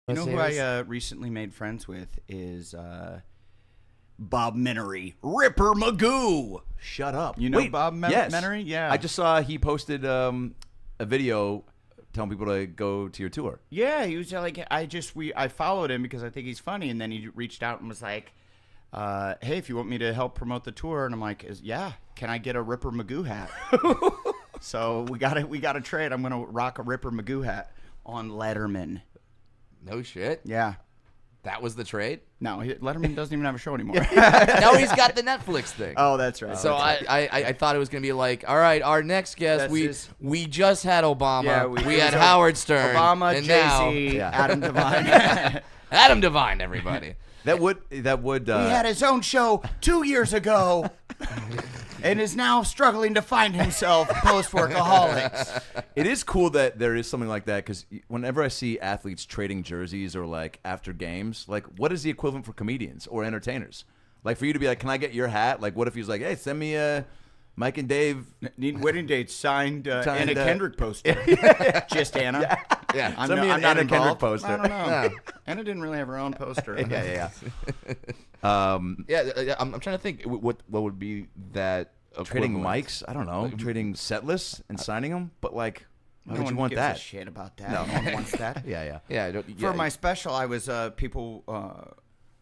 You know who I recently made friends with is Bob Menery, Ripper Magoo. Shut up. You know Bob yes. Menery? Yeah. I just saw he posted a video telling people to go to your tour. Yeah, he was like, I followed him because I think he's funny, and then he reached out and was like, hey, if you want me to help promote the tour, and I'm like, yeah, can I get a Ripper Magoo hat? So we got to trade. I'm gonna rock a Ripper Magoo hat on Letterman. No shit. Yeah. That was the trade? No, Letterman doesn't even have a show anymore. No, he's got the Netflix thing. Oh, that's right. So I thought it was going to be like, all right, our next guest, we just had Obama. Yeah, we had Howard Stern. Obama, and Jay-Z, Adam Devine. Adam Devine, everybody. That would. He had his own show 2 years ago. And is now struggling to find himself post-Workaholics. It is cool that there is something like that, because whenever I see athletes trading jerseys or like after games, like what is the equivalent for comedians or entertainers? Like for you to be like, can I get your hat? Like what if he was like, hey, send me Mike and Dave need wedding dates signed Anna Kendrick poster. Just Anna. Yeah. Send me an Anna Kendrick poster. I don't know. Anna didn't really have her own poster. Yeah. I'm trying to think what would be that trading equivalent. mics. I don't know. Trading set lists and signing them, but like, why would you one want gives that? A shit about that. No. No one wants that. Yeah. For my special, I was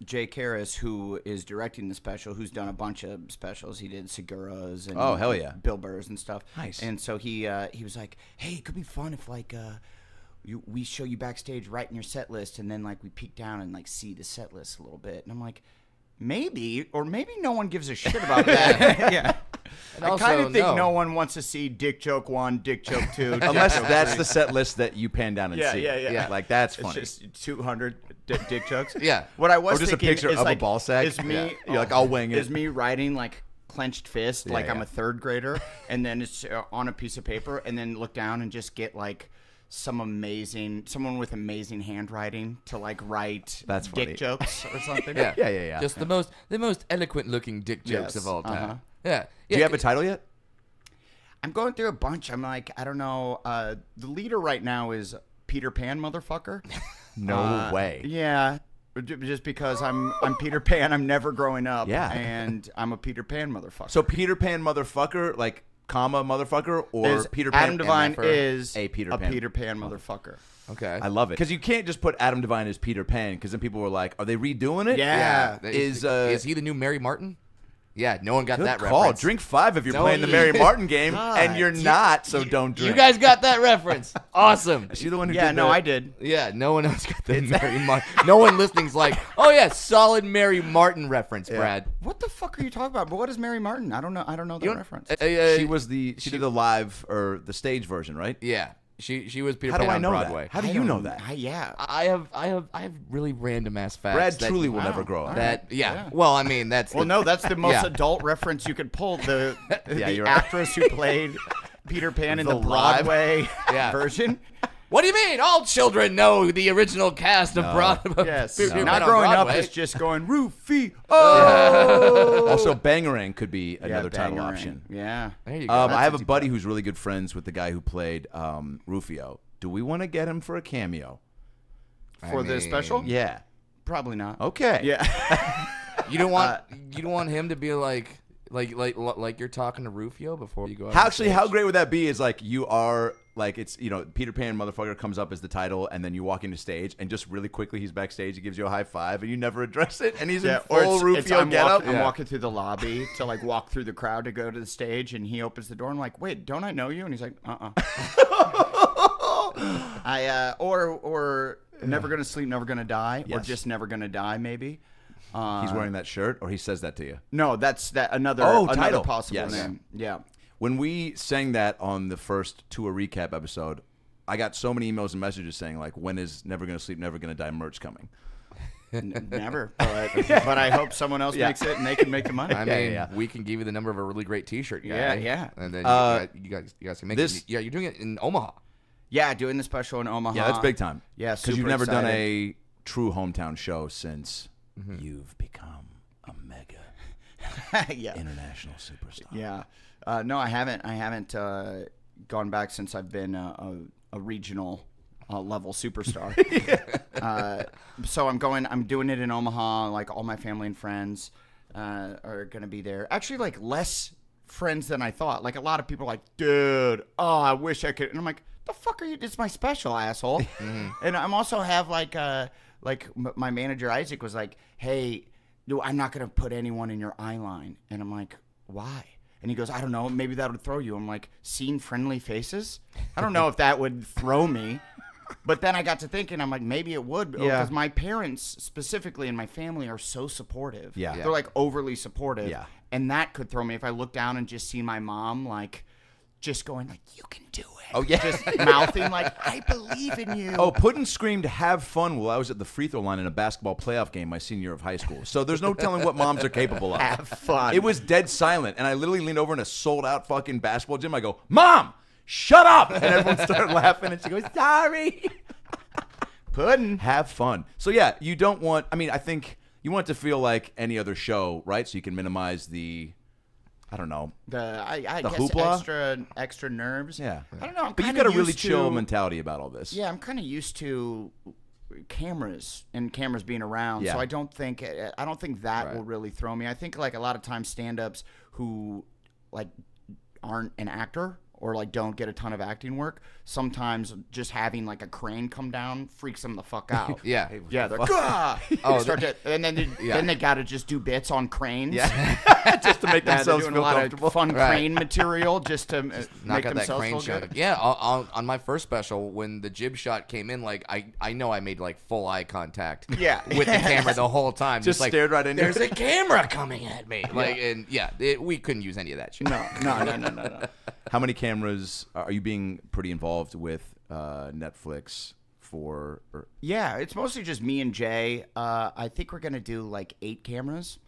Jay Karras, who is directing the special, who's done a bunch of specials. He did Segura's and oh hell yeah, Bill Burr's and stuff. Nice. And so he was like, hey, it could be fun if like we show you backstage writing your set list, and then like we peek down and like see the set list a little bit. And I'm like, maybe, or maybe no one gives a shit about that. Yeah. And I kind of think no one wants to see Dick Joke 1, Dick Joke 2. Unless that's the set list that you pan down and see. Yeah. Like that's funny. It's just 200 dick jokes. Yeah. What I was or just a thinking picture is of like, a ball sack. Is me, You're like, I'll wing it. Is me writing like clenched fist, like I'm a third grader, and then it's on a piece of paper, and then look down and just get like someone with amazing handwriting to like write dick jokes or something. Yeah. Just the most eloquent looking dick jokes of all time. Yeah. Do you have a title yet? I'm going through a bunch. I'm like, I don't know. The leader right now is Peter Pan, motherfucker. No way. Yeah. Just because I'm Peter Pan, I'm never growing up. Yeah. And I'm a Peter Pan motherfucker. So Peter Pan motherfucker, like comma motherfucker, or Peter Pan Adam Devine is a Peter Pan motherfucker. Okay. I love it. Because you can't just put Adam Devine as Peter Pan, because then people were like, are they redoing it? Yeah. Is he the new Mary Martin? Yeah, no one got Good that call. reference. Drink 5 if you're playing the Mary Martin game, and you're not, so don't drink. You guys got that reference. Awesome. Is she the one who did did no, I did. Yeah, no one else got the Mary Martin. No one listening's like, oh yeah, solid Mary Martin reference, Brad. What the fuck are you talking about? But what is Mary Martin? I don't know the reference. She did the live or the stage version, right? Yeah. She was Peter How Pan do I on know Broadway. that? How do you know that? I have really random ass facts. Brad truly will never grow up. Well, I mean that's that's the most adult reference you could pull. The actress who played Peter Pan in the Broadway version. What do you mean? All children know the original cast of Broadway. Yes. Peter Not Pan growing on up Broadway. is just going Rufy. Oh. Also, Bangarang could be another title option. Yeah. There you go. I have a buddy who's really good friends with the guy who played Rufio. Do we want to get him for a cameo? For the special? Yeah. Probably not. Okay. Yeah. You don't want him to be like you're talking to Rufio before you go out. Actually, how great would that be? Is like you are like it's Peter Pan motherfucker comes up as the title, and then you walk into stage, and just really quickly he's backstage, he gives you a high five, and you never address it, and he's in full Rufio getup. I'm walking through the lobby to like walk through the crowd to go to the stage, and he opens the door. I'm like, wait, don't I know you? And he's like, or never gonna sleep, never gonna die, or just never gonna die, maybe. He's wearing that shirt, or he says that to you? No, that's another title. possible name. Yeah. When we sang that on the first tour recap episode, I got so many emails and messages saying like, when is Never Gonna Sleep, Never Gonna Die merch coming? Never, but I hope someone else makes it and they can make the money. I mean, we can give you the number of a really great T-shirt guy. Yeah. And then you guys can make it. Yeah, you're doing it in Omaha. Yeah, doing the special in Omaha. Yeah, that's big time. Yeah, because you've never done a true hometown show since you've become a mega international superstar. Yeah. No, I haven't. I haven't gone back since I've been a regional level superstar. So I'm doing it in Omaha. Like all my family and friends are gonna be there. Actually, like less friends than I thought. Like a lot of people are like, dude, oh, I wish I could. And I'm like, the fuck are you? It's my special, asshole. And I'm also have like my manager Isaac was like, hey, no, I'm not gonna put anyone in your eye line. And I'm like, why? And he goes, I don't know, maybe that would throw you. I'm like, seeing friendly faces? I don't know if that would throw me. But then I got to thinking, I'm like, maybe it would. Because my parents, specifically in my family, are so supportive. Yeah. They're like overly supportive. Yeah. And that could throw me if I look down and just see my mom, like, just going, like, you can do it. Oh, yeah. Just mouthing, like, I believe in you. Oh, Puddin screamed, have fun while I was at the free throw line in a basketball playoff game my senior year of high school. So there's no telling what moms are capable of. Have fun. It was dead silent, and I literally leaned over in a sold-out fucking basketball gym. I go, Mom, shut up! And everyone started laughing, and she goes, sorry. Puddin. Have fun. So, yeah, you don't want, I mean, I think you want it to feel like any other show, right? So you can minimize the, I don't know. I guess hoopla? extra nerves. Yeah. I don't know. But you've got a really chill mentality about all this. Yeah, I'm kind of used to cameras and cameras being around, Yeah. so I don't think that will really throw me. I think like a lot of times stand-ups who like aren't an actor or like don't get a ton of acting work, sometimes just having like a crane come down freaks them the fuck out. Yeah. Yeah, they're and then they got to just do bits on cranes. Yeah. Just to make themselves doing feel a lot comfortable. of fun crane material just to Knock make out that themselves crane feel shot. good. Yeah, on my first special, when the jib shot came in, like I know I made like full eye contact. Yeah. With the camera the whole time. Just like, stared right into There's it. a camera coming at me. Like, and we couldn't use any of that shit. No. How many cameras are you being pretty involved with Netflix for? Yeah, it's mostly just me and Jay. I think we're gonna do like 8 cameras,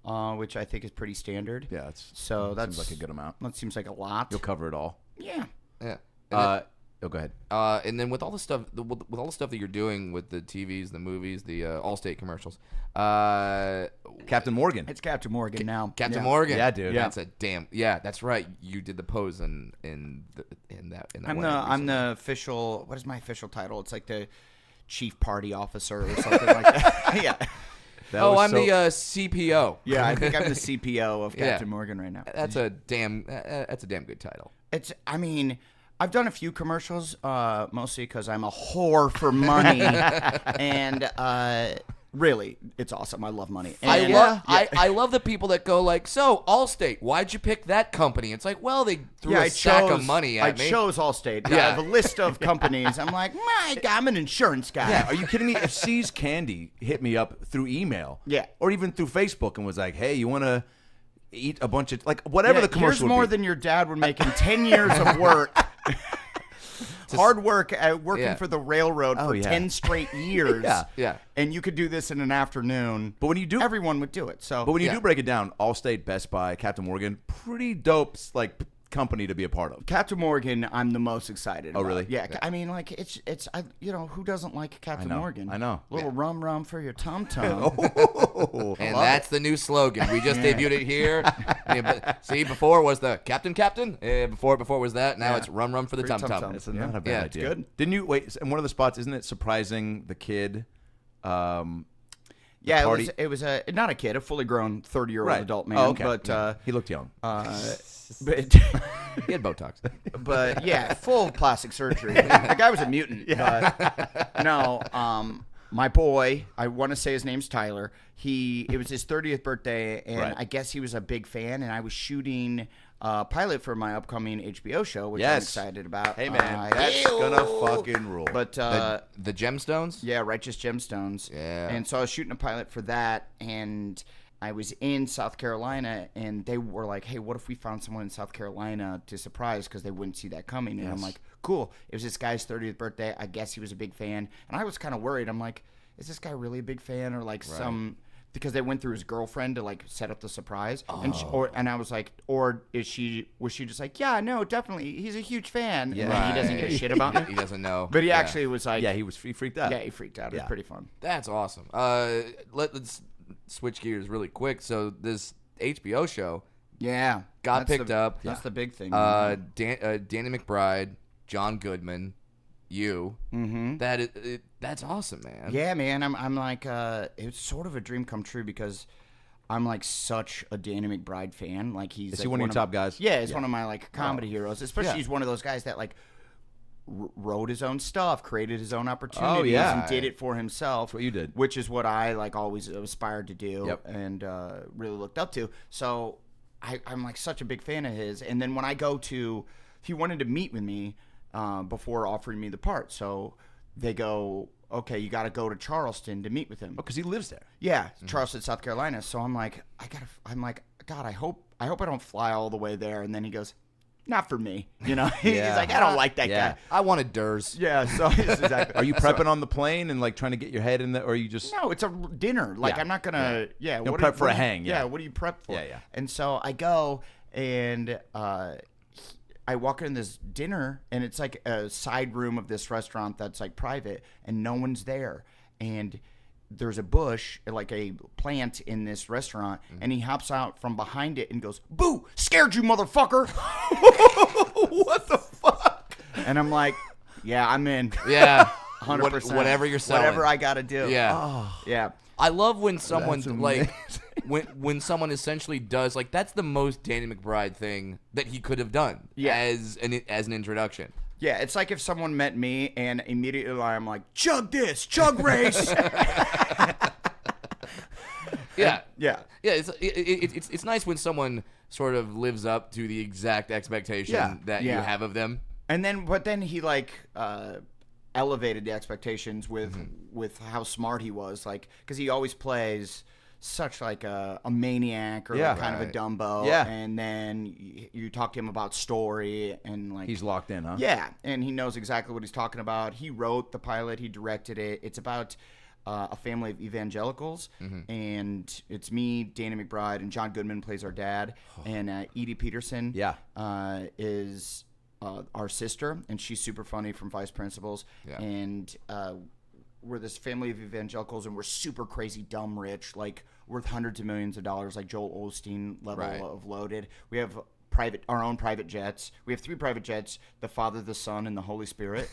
which I think is pretty standard. Yeah, that seems like a good amount. That seems like a lot. You'll cover it all. Yeah. Yeah. Go ahead. And then with all the stuff, with all the stuff that you're doing with the TVs, the movies, the Allstate commercials, Captain Morgan. It's Captain Morgan now. Captain Morgan. Yeah, dude. That's a damn. Yeah, that's right. You did the pose in that. I'm the official. What is my official title? It's like the chief party officer or something like that. Yeah. I'm the CPO. Yeah, I think I'm the CPO of Captain Morgan right now. That's a damn good title. I mean, I've done a few commercials, mostly because I'm a whore for money, and really, it's awesome. I love money. And, I love the people that go like, so Allstate, why'd you pick that company? It's like, well, they threw a sack of money at me. I chose Allstate. Yeah. I have a list of companies. I'm like, my God, I'm an insurance guy. Yeah, are you kidding me? If C's Candy hit me up through email, or even through Facebook, and was like, hey, you want to eat a bunch of, like, whatever the commercial here's would more be. than your dad would make in 10 years of work. Hard work working for the railroad for 10 straight years. Yeah. And you could do this in an afternoon. But when you do, everyone would do it. So, but when you do break it down, Allstate, Best Buy, Captain Morgan, pretty dope like company to be a part of. Captain Morgan, I'm the most excited about. Oh, really? Yeah. I mean, like, it's who doesn't like Captain Morgan? I know. Little rum for your tum-tum. And that's the new slogan. We just debuted it here. See, before was the Captain. Before was that. Now it's rum for the tum-tum. It's not a bad idea. It's good. Didn't you, wait, in one of the spots, isn't it surprising the kid? Yeah, it was not a kid, a fully grown 30-year-old adult man. Oh, okay. But he looked young. But he had Botox. But yeah, full plastic surgery. The guy was a mutant. But no, my boy, I want to say his name's Tyler. It was his 30th birthday, and I guess he was a big fan. And I was shooting a pilot for my upcoming HBO show, which I'm excited about. Hey man, that's gonna fucking rule. But the Gemstones. Yeah, Righteous Gemstones. Yeah. And so I was shooting a pilot for that, and I was in South Carolina, and they were like, hey, what if we found someone in South Carolina to surprise, because they wouldn't see that coming. And I'm like, cool. It was this guy's 30th birthday. I guess he was a big fan. And I was kind of worried. I'm like, is this guy really a big fan, or like because they went through his girlfriend to like set up the surprise. And I was like, or was she just like, yeah, no, definitely, he's a huge fan. Yeah. And he doesn't give a shit about me. He doesn't know. But he actually was like, he freaked out. Yeah, he freaked out. It was pretty fun. That's awesome. Let's switch gears really quick. So this HBO show got picked up. That's the big thing. Danny McBride, John Goodman, you. That's awesome, man. Yeah, man. I'm like, it's sort of a dream come true because I'm like such a Danny McBride fan. Like he's Is like he one of your top guys? Yeah, he's one of my like comedy heroes. Especially he's one of those guys that like wrote his own stuff, created his own opportunities, and did it for himself. That's what you did. Which is what I like always aspired to do Yep. and really looked up to. So I'm like such a big fan of his. And then when I go to, he wanted to meet with me before offering me the part. So they go, okay, you got to go to Charleston to meet with him. Oh, because he lives there. Yeah, Charleston, South Carolina. So I'm like, God, I hope I don't fly all the way there. And then he goes, not for me. You know, he's like, I don't like that guy. I wanted Durs. Yeah, so it's exactly. Are you prepping on the plane and like trying to get your head in there, or are you just? No, it's a dinner. Like I'm not gonna. Yeah, You'll prep for a hang. Yeah, what do you prep for? Yeah. And so I go and I walk in this dinner, and it's like a side room of this restaurant that's like private, and no one's there, and there's a bush, like a plant in this restaurant, and he hops out from behind it and goes, "Boo! Scared you, motherfucker!" What the fuck? And I'm like, "Yeah, I'm in." Yeah. 100%. Whatever you're selling. Whatever I got to do. Yeah. Yeah. I love when someone That's like when someone essentially does like that's the most Danny McBride thing that he could have done as an introduction. Yeah, it's like if someone met me and immediately I'm like, chug this, chug race. Yeah. Yeah. It's nice when someone sort of lives up to the exact expectation that you have of them. And then, but then he like elevated the expectations with how smart he was, like because he always plays such like a maniac or like kind of a Dumbo. Yeah. And then you talk to him about story and like He's locked in, huh? Yeah, and he knows exactly what he's talking about. He wrote the pilot. He directed it. It's about a family of evangelicals, and it's me, Danny McBride, and John Goodman plays our dad, and Edie Peterson is our sister, and she's super funny from Vice Principals, and we're this family of evangelicals, and we're super crazy, dumb, rich, like worth hundreds of millions of dollars, like Joel Osteen level of loaded. We have our own private jets. We have 3 private jets: the Father, the Son, and the Holy Spirit.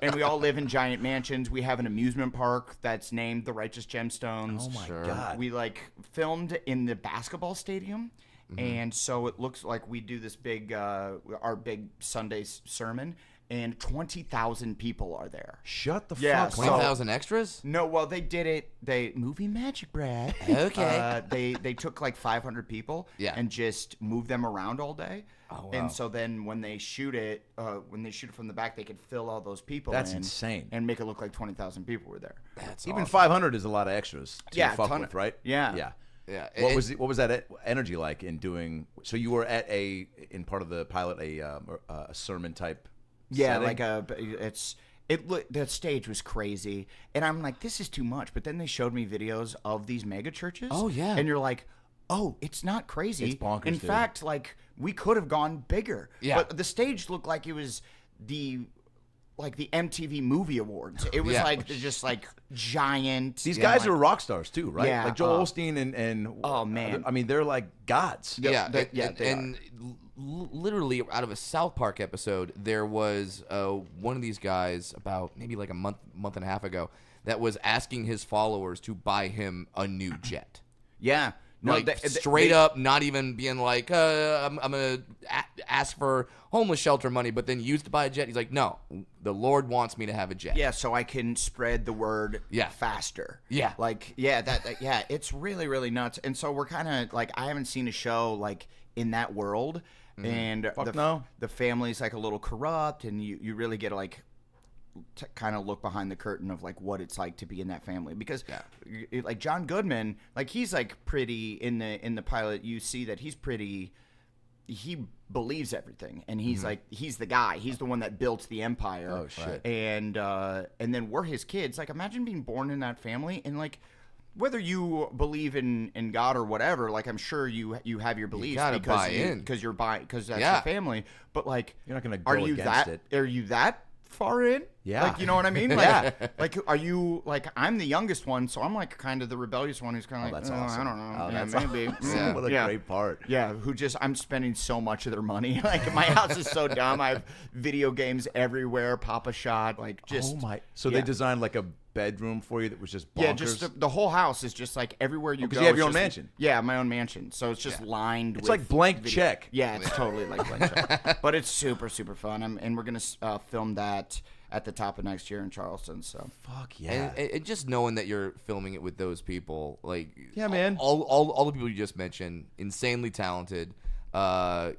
And we all live in giant mansions. We have an amusement park that's named the Righteous Gemstones. Oh my God! We like filmed in the basketball stadium. And so it looks like we do this big, our big Sunday sermon, and 20,000 people are there. Shut the Yeah, fuck so- up. 20,000 extras? No, well, they did it. Movie magic, Brad. Okay. They took like 500 people and just moved them around all day. Oh, wow. And so then when they shoot it from the back, they could fill all those people That's in insane. and make it look like 20,000 people were there. That's Even awesome. 500 is a lot of extras to Yeah, fuck ton with, of- right? yeah. Yeah. Yeah. What was that energy like in doing? So you were in part of the pilot a sermon type. Yeah, setting? like the stage was crazy, and I'm like, this is too much. But then they showed me videos of these mega churches. Oh, yeah. And you're like, oh, it's not crazy. It's bonkers, In dude. fact, like we could have gone bigger. Yeah. But the stage looked like it was the MTV Movie Awards. It was just like giant. These and, guys like, are rock stars too, right? Yeah, Like Joel Osteen and oh, man. I mean they're like gods. Yeah, they and literally out of a South Park episode, there was one of these guys about maybe like a month and a half ago that was asking his followers to buy him a new jet. Yeah. No, Like straight up, not even being like, I'm gonna ask for homeless shelter money, but then used to buy a jet. He's like, no, the Lord wants me to have a jet. Yeah, so I can spread the word faster. Yeah. Like, yeah, it's really, really nuts. And so we're kind of like, I haven't seen a show like in that world. And the family's like a little corrupt, and you really get like to kind of look behind the curtain of like what it's like to be in that family, because like John Goodman, like he's like pretty in the pilot, you see that he believes everything, and he's like, he's the guy, he's the one that built the empire. Oh shit. And then we're his kids. Like, imagine being born in that family, and like whether you believe in God or whatever, like I'm sure you have your beliefs, gotta because buy in. because you're because that's your family, but like You're not gonna are go you against that it. are you that far in? Yeah. Like, you know what I mean? Like, are you, like, I'm the youngest one, so I'm, like, kind of the rebellious one who's kind of like, that's awesome. I don't know. Oh, yeah, that's maybe. awesome. What a great part. Yeah, I'm spending so much of their money. Like, my house is so dumb. I have video games everywhere, Papa Shot, like, just. Oh, my. So they designed, like, a bedroom for you that was just bonkers? Yeah, just the whole house is just, like, everywhere you go. Because you have your own just, mansion. Yeah, my own mansion. So it's just lined with. It's like blank check. Yeah, it's totally like blank check. But it's super, super fun. And we're going to film that at the top of next year in Charleston. So fuck yeah. And just knowing that you're filming it with those people, like, yeah, man, all the people you just mentioned, insanely talented. Goodman,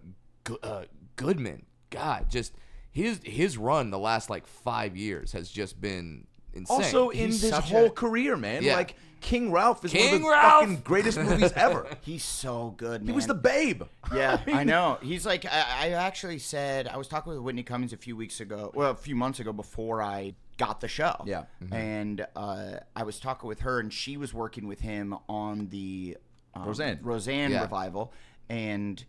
God, just his run the last like 5 years has just been insane. Also in his whole career, man. Yeah. Like King Ralph is one of the fucking greatest movies ever. He's so good, man. He was the Babe. Yeah, I know. He's like, I actually said, I was talking with Whitney Cummings a few months ago before I got the show. Yeah. Mm-hmm. And I was talking with her, and she was working with him on the Roseanne revival. And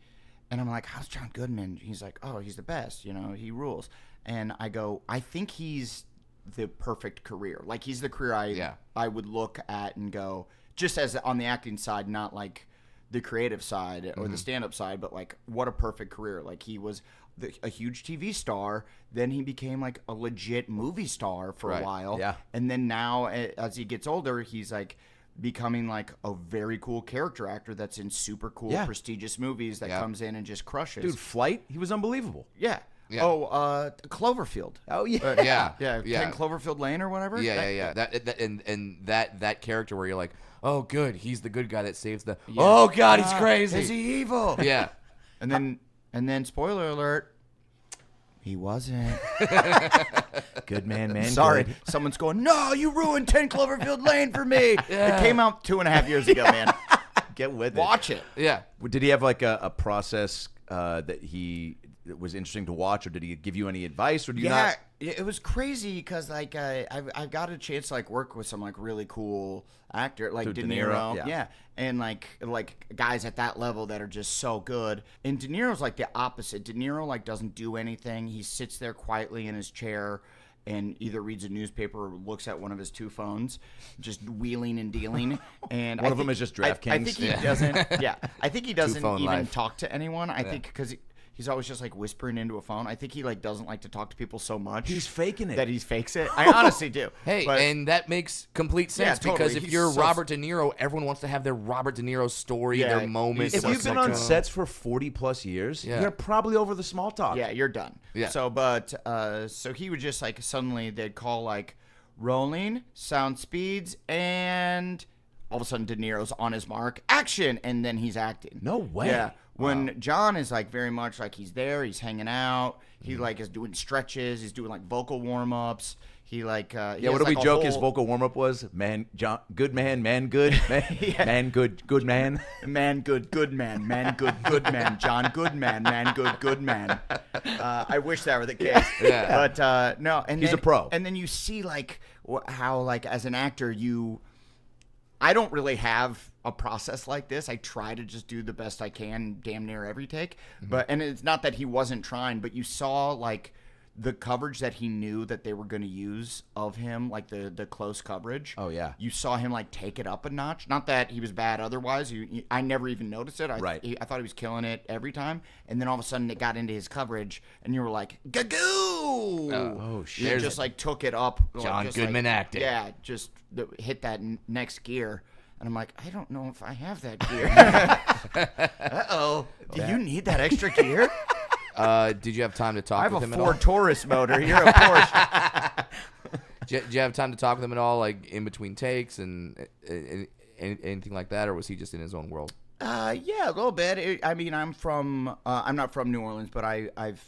I'm like, how's John Goodman? He's like, oh, he's the best. You know, he rules. And I go, I think he's the perfect career. Like, he's the career I would look at and go, just as on the acting side, not like the creative side or the stand-up side, but like, what a perfect career. Like, he was a huge TV star, then he became like a legit movie star for a while. Yeah. And then now, as he gets older, he's like becoming like a very cool character actor that's in super cool, prestigious movies that comes in and just crushes. Dude, Flight, he was unbelievable. Yeah. Yeah. Oh, Cloverfield. Oh yeah. Yeah. 10 Cloverfield Lane or whatever. Yeah. That character where you're like, oh, good, he's the good guy that saves the. Yeah. Oh God, he's crazy. Is he evil? Yeah. And then spoiler alert, he wasn't. Good man. Sorry, good. someone's going, no, you ruined 10 Cloverfield Lane for me. It came out 2.5 years ago, man. Get with it. Watch it. Yeah. Did he have like a process that was interesting to watch, or did he give you any advice, or do you not? Yeah, it was crazy because like I've got a chance to like work with some like really cool actor like De Niro, yeah, and like guys at that level that are just so good. And De Niro's like the opposite. De Niro like doesn't do anything. He sits there quietly in his chair and either reads a newspaper or looks at one of his two phones, just wheeling and dealing. And one of them is just DraftKings. I think he doesn't. Yeah, I think he doesn't Two-phone even life. talk to anyone. I think because he's always just like whispering into a phone. I think he like doesn't like to talk to people so much. He's faking it. That he fakes it. I honestly do. Hey, and that makes complete sense totally. because if He's you're so- Robert De Niro, everyone wants to have their Robert De Niro story, their moment. If so you've been like, on sets for 40+ years, you're probably over the small talk. Yeah, you're done. Yeah. So, so he would just like suddenly they'd call like rolling, sound speeds, and all of a sudden De Niro's on his mark, action, and then he's acting. No way. Yeah. When John is like very much like he's there, he's hanging out, he like is doing stretches, he's doing like vocal warm ups. He like What do we joke his vocal warm up was? Man, John, good man, good man, good man. Man, good man, good man, John Goodman, good man. I wish that were the case. Yeah. But no, and He's then, a pro. And then you see like how like as an actor I don't really have a process like this. I try to just do the best I can, damn near every take. And it's not that he wasn't trying, but you saw like the coverage that he knew that they were going to use of him, like the close coverage. Oh, yeah. You saw him like take it up a notch. Not that he was bad otherwise. I never even noticed it. I thought he was killing it every time. And then all of a sudden it got into his coverage and you were like, gagoo! Oh, shit. You just like took it up. John just, Goodman acting. Yeah, just hit that next gear. And I'm like, I don't know if I have that gear. Uh-oh. Do you need that extra gear? Did you have time to talk I have with a him at all? Ford Taurus motor. You're a Porsche. Did you have time to talk with him at all, like in between takes and anything like that, or was he just in his own world? Yeah, a little bit. I'm not from New Orleans, but I've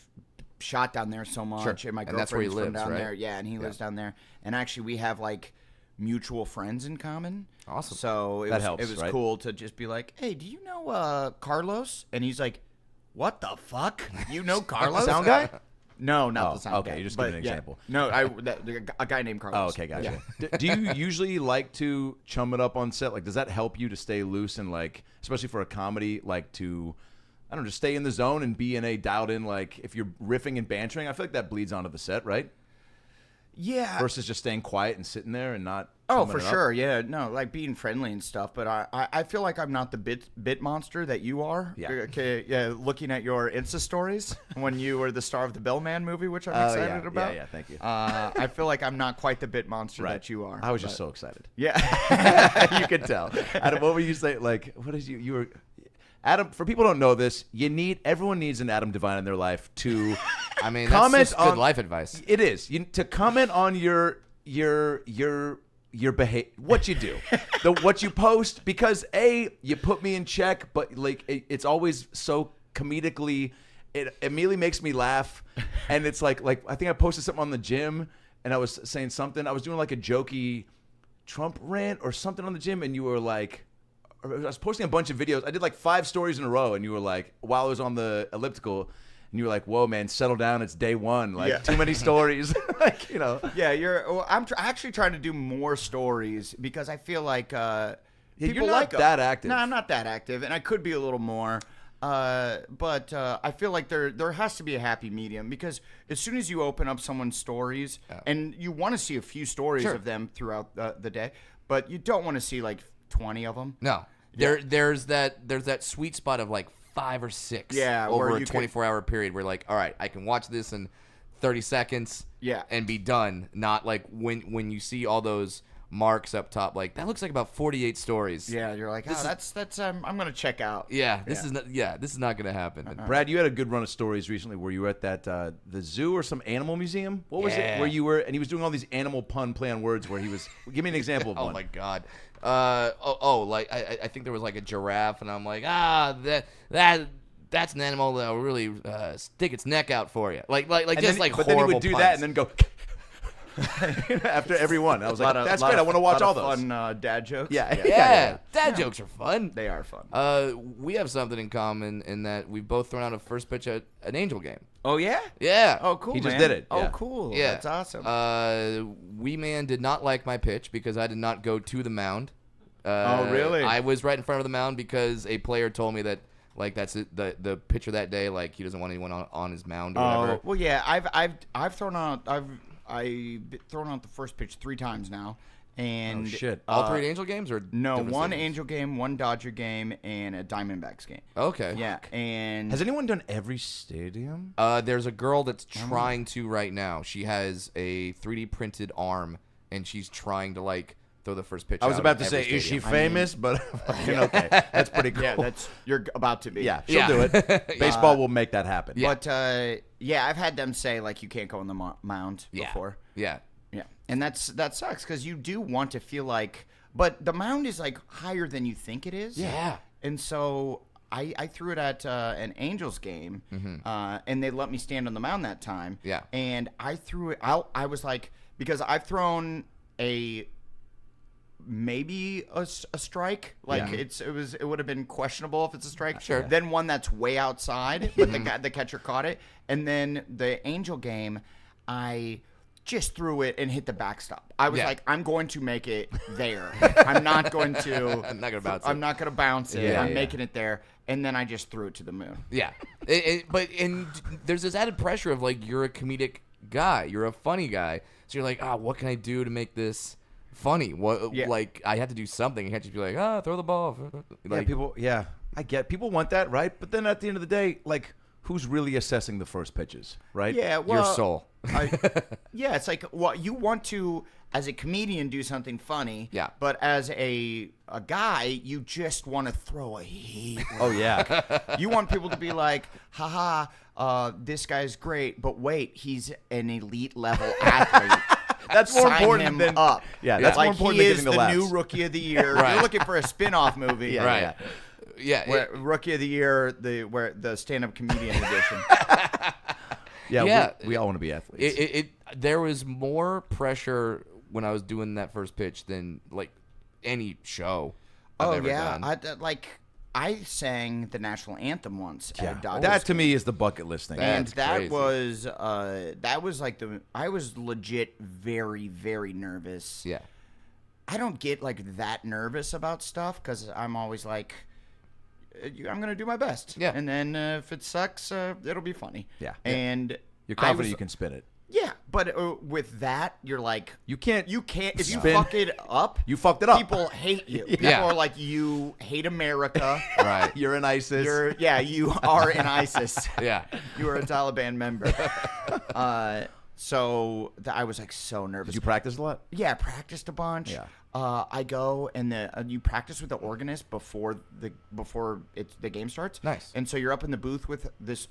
shot down there so much. Sure. And my And that's where he girlfriend's from lives, down right? there. Yeah, and he lives down there. And actually, we have like mutual friends in common. Awesome. So That helps, it was right? cool to just be like, hey, do you know Carlos? And he's like, what the fuck? You know Carlos? Sound guy? No, not Oh, the sound okay, guy. you're just but giving an example. No, a guy named Carlos. Oh, okay, gotcha. Yeah. Do you usually like to chum it up on set? Like, does that help you to stay loose and like, especially for a comedy, like to, I don't know, just stay in the zone and be in a dialed in, like if you're riffing and bantering, I feel like that bleeds onto the set, right? Yeah. versus just staying quiet and sitting there and not. Oh, chumming for it up? sure. Yeah. No, like being friendly and stuff. But I feel like I'm not the bit monster that you are. Yeah. Okay. Yeah. Looking at your Insta stories when you were the star of the Bellman movie, which I'm Oh, excited yeah. about. Yeah. Thank you. I feel like I'm not quite the bit monster Right. that you are. I was just so excited. Yeah. You could tell. Adam, what were you saying? Like, what is you were. Adam, for people who don't know this, everyone needs an Adam Devine in their life to I mean, comment that's just good on life advice. It is to comment on your behavior, what you do, what you post, because you put me in check, but like it's always so comedically, it immediately makes me laugh, and it's like I think I posted something on the gym, and I was saying something, I was doing like a jokey Trump rant or something on the gym, and you were like. I was posting a bunch of videos. I did like 5 stories in a row, and you were like, while I was on the elliptical, and you were like, "Whoa, man, settle down. It's day one. Like, too many stories." Like, you know. Yeah, I'm actually trying to do more stories because I feel like people you're not like that active. No, I'm not that active, and I could be a little more. But I feel like there has to be a happy medium because as soon as you open up someone's stories, and you want to see a few stories of them throughout the day, but you don't want to see like 20 of them. No, there's that sweet spot of like 5 or 6. Yeah, over where a you 24-hour period. Where like, all right, I can watch this in 30 seconds. Yeah. and be done. Not like when you see all those marks up top, like that looks like about 48 stories. Yeah, you're like, that's I'm gonna check out. Yeah, this is not gonna happen. Brad, you had a good run of stories recently where you were at that the zoo or some animal museum. What was it? Where you were, and he was doing all these animal pun play on words. Where he was, give me an example of Oh one. my god. Like I think there was like a giraffe, and I'm like, that's an animal that will really stick its neck out for you. Like And just then, like but horrible then he would do puns. that and then go after every one. I was like, that's great. I want to watch all those. Fun dad jokes. Yeah, dad jokes are fun. They are fun. We have something in common in that we've both thrown out a first pitch at an Angel game. Oh yeah. Yeah. Oh cool. He just man. did it, Oh yeah. cool. Yeah. That's awesome. Wee Man did not like my pitch because I did not go to the mound. Oh, really? I was right in front of the mound because a player told me that like that's it, the pitcher that day, like he doesn't want anyone on his mound or whatever. Well, yeah. I've thrown out thrown out the first pitch 3 times now, and Oh, shit. All 3 Angel games or No, different one stadiums? Angel game, 1 Dodger game, and a Diamondbacks game. Okay. Yeah, and Has anyone done every stadium? There's a girl that's trying to right now. She has a 3D printed arm, and she's trying to like throw the first pitch. I was out about at to say, every is she stadium. famous? But fucking okay, that's pretty cool. yeah, you're about to be. Yeah, she'll Yeah. do it. Baseball will make that happen. Yeah. But yeah, I've had them say like you can't go on the mound before. Yeah. Yeah, and that sucks because you do want to feel like, but the mound is like higher than you think it is. Yeah. And so I threw it at an Angels game, and they let me stand on the mound that time. Yeah. And I threw it out. I was like, because I've thrown maybe a strike. Like it would have been questionable if it's a strike. Sure. Then one that's way outside, but the catcher caught it. And then the Angel game, I just threw it and hit the backstop. I was like, I'm going to make it there. I'm not going to. I'm not gonna bounce it. I'm not going to bounce it. Yeah, I'm yeah. making it there. And then I just threw it to the moon. Yeah. But there's this added pressure of like you're a comedic guy, you're a funny guy, so you're like, what can I do to make this funny? What like I have to do something. You can't just be like, throw the ball. Like, I get people want that, right? But then at the end of the day, like, who's really assessing the first pitches, right? Yeah, well, your soul. Yeah, it's like, well, you want to, as a comedian, do something funny. Yeah. But as a guy, you just want to throw a heat. Oh yeah. You want people to be like, haha, this guy's great, but wait, he's an elite level athlete. That's more Sign important him than up. Yeah, that's like more important he than is getting the the laughs. new Rookie of the Year. Right. You're looking for a spin-off movie. Yeah, Right. yeah. Yeah. Rookie of the Year, the stand-up comedian edition. Yeah, we all want to be athletes. There was more pressure when I was doing that first pitch than like any show I've ever done. I sang the national anthem once Yeah. at Dodgers. That to me is the bucket list thing. And That's crazy. that was like I was legit very, very nervous. Yeah. I don't get like that nervous about stuff because I'm always like, I'm gonna do my best. Yeah. And then if it sucks, it'll be funny. Yeah. And You're confident you can spin it. Yeah, But with that, you're like, You can't. if you spin. fuck it up, You fucked it up. people hate you. People Yeah. are like, you hate America. Right. You're in ISIS. You are in ISIS. Yeah. You are a Taliban member. So I was like so nervous. Did you practice a lot? Yeah, I practiced a bunch. Yeah. I go and you practice with the organist before the game starts. Nice. And so you're up in the booth with this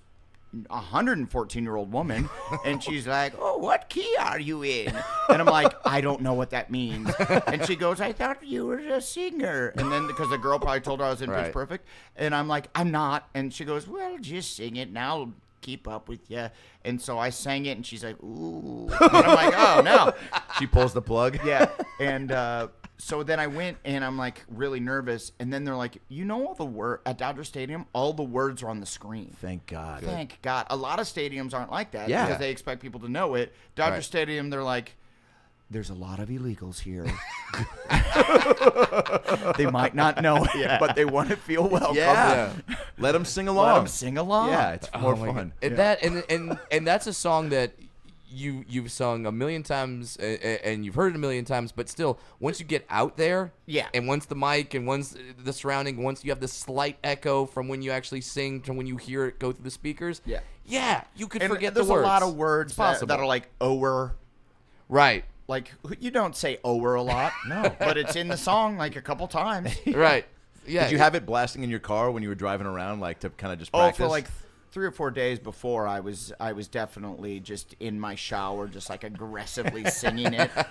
114-year-old woman, and she's like, "Oh, what key are you in?" And I'm like, "I don't know what that means." And she goes, "I thought you were a singer." And then because the girl probably told her I was in Pitch Right. Perfect, and I'm like, "I'm not." And she goes, "Well, just sing it, and I'll keep up with you." And so I sang it, and she's like, "Ooh," and I'm like, "Oh no." She pulls the plug. Yeah. And so then I went and I'm like really nervous. And then they're like, all the word at Dodger Stadium, all the words are on the screen. Thank God. Thank God. A lot of stadiums aren't like that Yeah. because they expect people to know it. Dodger Right. Stadium, they're like, there's a lot of illegals here. They might not know it, but they want to feel welcome. Yeah. Let them sing along. Let them sing along. Yeah, it's more my fun. God. And that and that's a song that you've sung a million times and you've heard it a million times, but still, once you get out there, Yeah. and once the mic and once the surrounding, once you have the slight echo from when you actually sing to when you hear it go through the speakers, yeah, you could And forget the there's words. a lot of words that possible. are like "ower." Right, Like, you don't say "ower" a lot. No. But it's in the song like a couple times. right. Yeah. Did you have it blasting in your car when you were driving around, like to kind of just Oh, practice? for like 3 or 4 days before, I was definitely just in my shower, just like aggressively singing it. So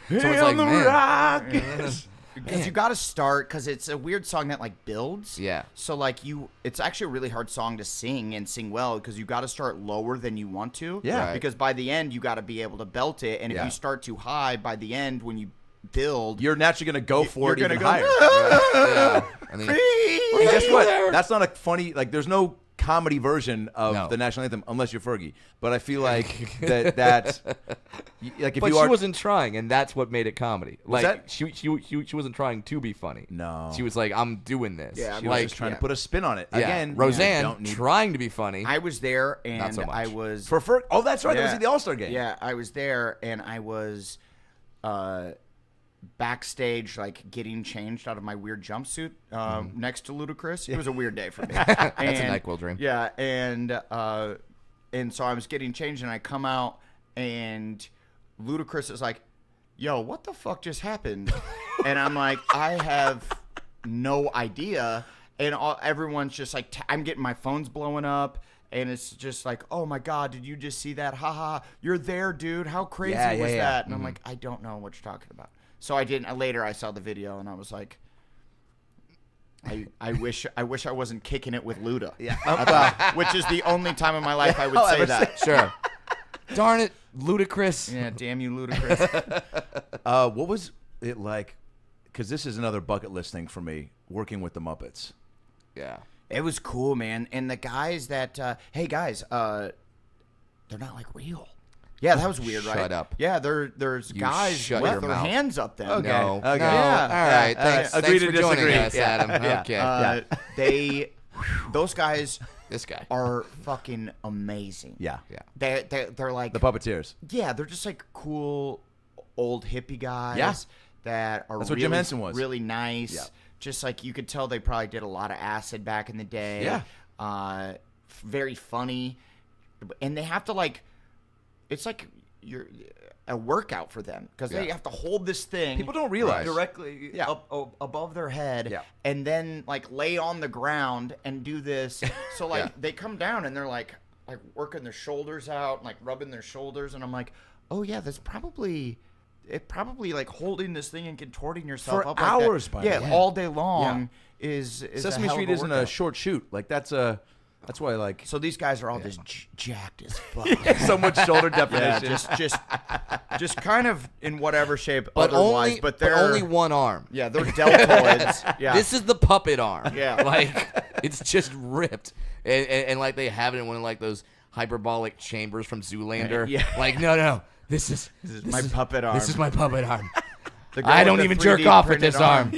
it's like, man. Because you got to start, because it's a weird song that like builds. Yeah. So like it's actually a really hard song to sing and sing well, because you got to start lower than you want to. Yeah. Right. Because by the end, you got to be able to belt it, and if Yeah. you start too high, by the end, when you build, You're naturally going to go for it you're even gonna go, higher. Yeah. And then, And guess what? That's not a funny, like, there's no comedy version of No. the national anthem unless you're Fergie. But I feel like that like if but you she are wasn't trying, and that's what made it comedy. Was Like that- she wasn't trying to be funny. No. She was like, I'm doing this. Yeah, she was like just trying yeah. to put a spin on it. yeah. Again, Roseanne don't need trying to be funny. I was there, and so much. I was for Oh, that's right. That was at the All-Star game. Yeah, I was there, and I was backstage, like getting changed out of my weird jumpsuit next to Ludacris. It was a weird day for me. That's a NyQuil dream. Yeah, and so I was getting changed, and I come out, and Ludacris is like, "Yo, what the fuck just happened?" And I'm like, "I have no idea." And everyone's just like, I'm getting my phone's blowing up. And it's just like, "Oh my God, did you just see that? Haha, you're there, dude. How crazy was yeah. that?" And I'm like, "I don't know what you're talking about." So I didn't. Later, I saw the video, and I was like, I wish I wasn't kicking it with Luda. Yeah. Which is the only time in my life I would say that. Sure. Darn it, Ludacris. Yeah, damn you, Ludacris. What was it like? Because this is another bucket list thing for me, working with the Muppets. Yeah. It was cool, man. And the guys that, hey guys, they're not like real. Yeah, that was weird, right? Shut up. Yeah, there's You guys shut with your their mouth. hands up them. Okay. No. Okay. No. Yeah. All right. Thanks. Agree Thanks to for joining disagree. us, Yeah. Adam. Yeah. Okay. Those guys This guy. are fucking amazing. Yeah. Yeah. They're like, The Puppeteers. yeah, they're just like cool old hippie guys. Yeah. That are That's what really, Jim Henson was. really nice. Yeah. Just like you could tell they probably did a lot of acid back in the day. Yeah. Very funny. And they have to like, it's like you're a workout for them because they Yeah. have to hold this thing. People don't realize. Directly up above their head, Yeah. and then like lay on the ground and do this. So like Yeah. they come down and they're like working their shoulders out, and like rubbing their shoulders, and I'm like, oh yeah, that's probably like holding this thing and contorting yourself For up like hours, that. by yeah, the way. all day long is Sesame a hell Street of isn't a workout. short shoot. Like that's why like So these guys are all just jacked as fuck. so much shoulder Yeah, definition. just kind of in whatever shape But otherwise, only, but but they're only one arm. yeah, they're deltoids. Yeah. This is the puppet arm. Yeah. Like, it's just ripped. And like, they have it in one of, like, those hyperbolic chambers from Zoolander. Yeah. Like, no. This is my puppet arm. This is my puppet arm. The girl I with don't the even 3D jerk off with printed this arm.